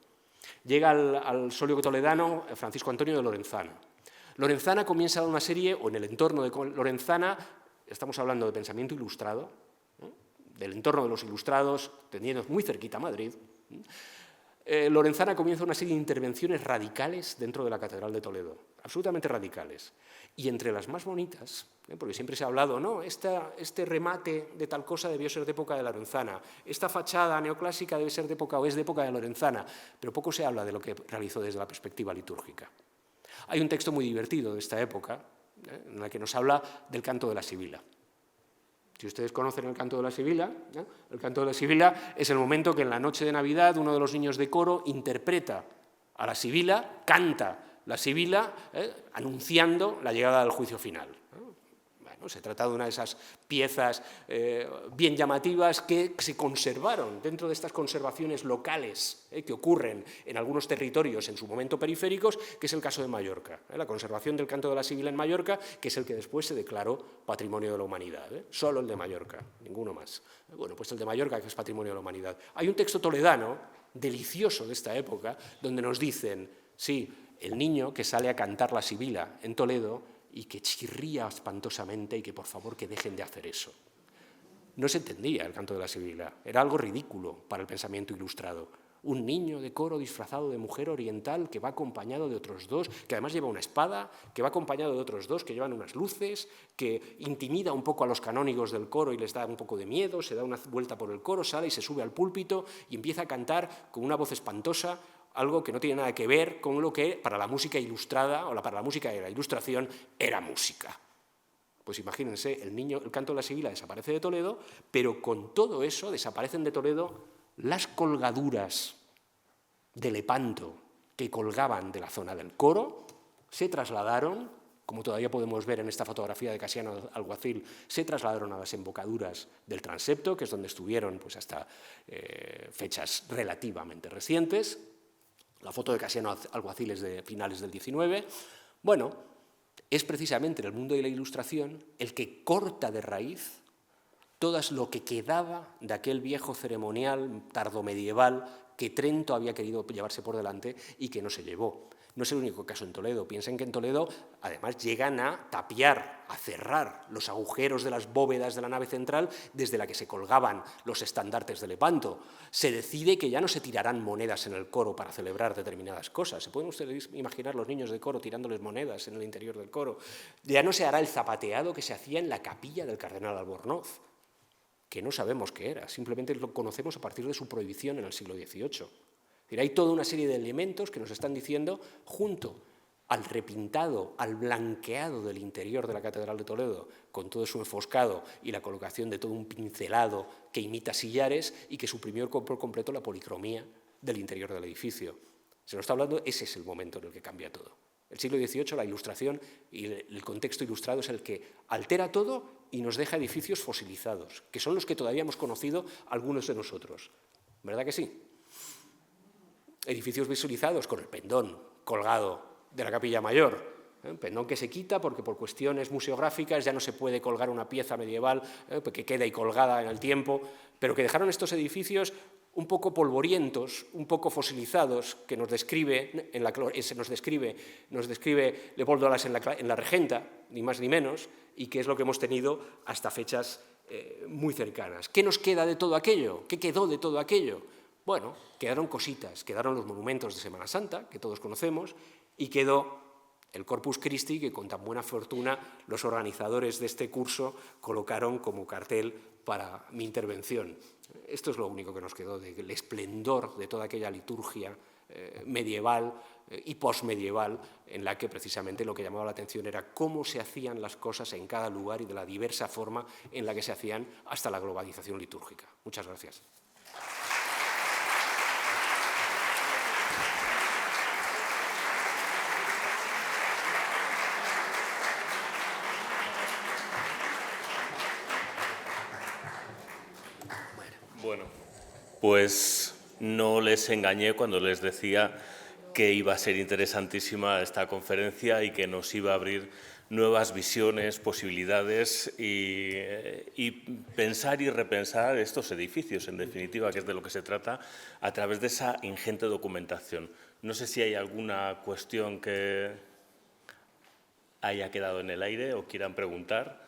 [SPEAKER 3] Llega al solio toledano Francisco Antonio de Lorenzana. Lorenzana comienza una serie, o en el entorno de Lorenzana, estamos hablando de pensamiento ilustrado, del entorno de los ilustrados, teniendo muy cerquita a Madrid. Lorenzana comienza una serie de intervenciones radicales dentro de la Catedral de Toledo, absolutamente radicales. Y entre las más bonitas, porque siempre se ha hablado, no, este remate de tal cosa debió ser de época de Lorenzana, esta fachada neoclásica debe ser de época o es de época de Lorenzana, pero poco se habla de lo que realizó desde la perspectiva litúrgica. Hay un texto muy divertido de esta época, en el que nos habla del canto de la Sibila. Si ustedes conocen el canto de la Sibila, el canto de la Sibila es el momento que en la noche de Navidad uno de los niños de coro interpreta a la Sibila, canta la Sibila, anunciando la llegada del juicio final. Bueno, se trata de una de esas piezas bien llamativas que se conservaron dentro de estas conservaciones locales que ocurren en algunos territorios en su momento periféricos, que es el caso de Mallorca. La conservación del canto de la Sibila en Mallorca, que es el que después se declaró Patrimonio de la Humanidad. Solo el de Mallorca, ninguno más. Bueno, pues el de Mallorca, que es Patrimonio de la Humanidad. Hay un texto toledano, delicioso de esta época, donde nos dicen, sí, el niño que sale a cantar la Sibila en Toledo y que chirría espantosamente y que por favor que dejen de hacer eso. No se entendía el canto de la Sibila, era algo ridículo para el pensamiento ilustrado. Un niño de coro disfrazado de mujer oriental que va acompañado de otros dos, que además lleva una espada, que va acompañado de otros dos que llevan unas luces, que intimida un poco a los canónigos del coro y les da un poco de miedo, se da una vuelta por el coro, sale y se sube al púlpito y empieza a cantar con una voz espantosa, algo que no tiene nada que ver con lo que para la música ilustrada o para la música de la Ilustración era música. Pues imagínense, el canto de la Sibila desaparece de Toledo, pero con todo eso desaparecen de Toledo las colgaduras de Lepanto que colgaban de la zona del coro, se trasladaron, como todavía podemos ver en esta fotografía de Casiano Alguacil, se trasladaron a las embocaduras del transepto, que es donde estuvieron pues, hasta fechas relativamente recientes. La foto de Casiano Alguacil es de finales del XIX. Bueno, es precisamente en el mundo de la Ilustración el que corta de raíz todo lo que quedaba de aquel viejo ceremonial tardomedieval que Trento había querido llevarse por delante y que no se llevó. No es el único caso en Toledo. Piensen que en Toledo, además, llegan a tapiar, a cerrar los agujeros de las bóvedas de la nave central desde la que se colgaban los estandartes de Lepanto. Se decide que ya no se tirarán monedas en el coro para celebrar determinadas cosas. ¿Se pueden ustedes imaginar los niños de coro tirándoles monedas en el interior del coro? Ya no se hará el zapateado que se hacía en la capilla del cardenal Albornoz, que no sabemos qué era, simplemente lo conocemos a partir de su prohibición en el siglo XVIII. Hay toda una serie de elementos que nos están diciendo, junto al repintado, al blanqueado del interior de la Catedral de Toledo, con todo su enfoscado y la colocación de todo un pincelado que imita sillares y que suprimió por completo la policromía del interior del edificio. Se nos está hablando, ese es el momento en el que cambia todo. El siglo XVIII, la Ilustración y el contexto ilustrado es el que altera todo y nos deja edificios fosilizados, que son los que todavía hemos conocido algunos de nosotros. ¿Verdad que sí? Edificios visualizados con el pendón colgado de la Capilla Mayor, un pendón que se quita porque por cuestiones museográficas ya no se puede colgar una pieza medieval que queda ahí colgada en el tiempo, pero que dejaron estos edificios un poco polvorientos, un poco fosilizados, que nos describe Leopoldo Alas en la Regenta, ni más ni menos, y que es lo que hemos tenido hasta fechas muy cercanas. ¿Qué nos queda de todo aquello? ¿Qué quedó de todo aquello? Bueno, quedaron cositas, quedaron los monumentos de Semana Santa, que todos conocemos, y quedó el Corpus Christi, que con tan buena fortuna los organizadores de este curso colocaron como cartel para mi intervención. Esto es lo único que nos quedó del esplendor de toda aquella liturgia medieval y posmedieval, en la que precisamente lo que llamaba la atención era cómo se hacían las cosas en cada lugar y de la diversa forma en la que se hacían hasta la globalización litúrgica. Muchas gracias.
[SPEAKER 2] Bueno, pues no les engañé cuando les decía que iba a ser interesantísima esta conferencia y que nos iba a abrir nuevas visiones, posibilidades y pensar y repensar estos edificios, en definitiva, que es de lo que se trata, a través de esa ingente documentación. No sé si hay alguna cuestión que haya quedado en el aire o quieran preguntar.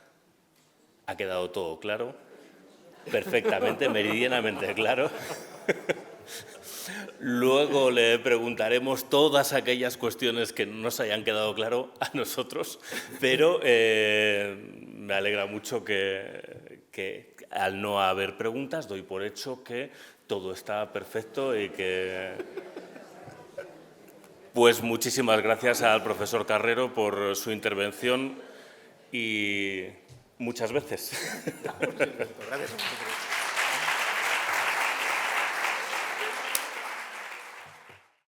[SPEAKER 2] ¿Ha quedado todo claro? Perfectamente, meridianamente claro. Luego le preguntaremos todas aquellas cuestiones que no nos hayan quedado claro a nosotros, pero me alegra mucho que al no haber preguntas doy por hecho que todo está perfecto y que... Pues muchísimas gracias al profesor Carrero por su intervención y muchas veces.
[SPEAKER 3] Gracias a vosotros.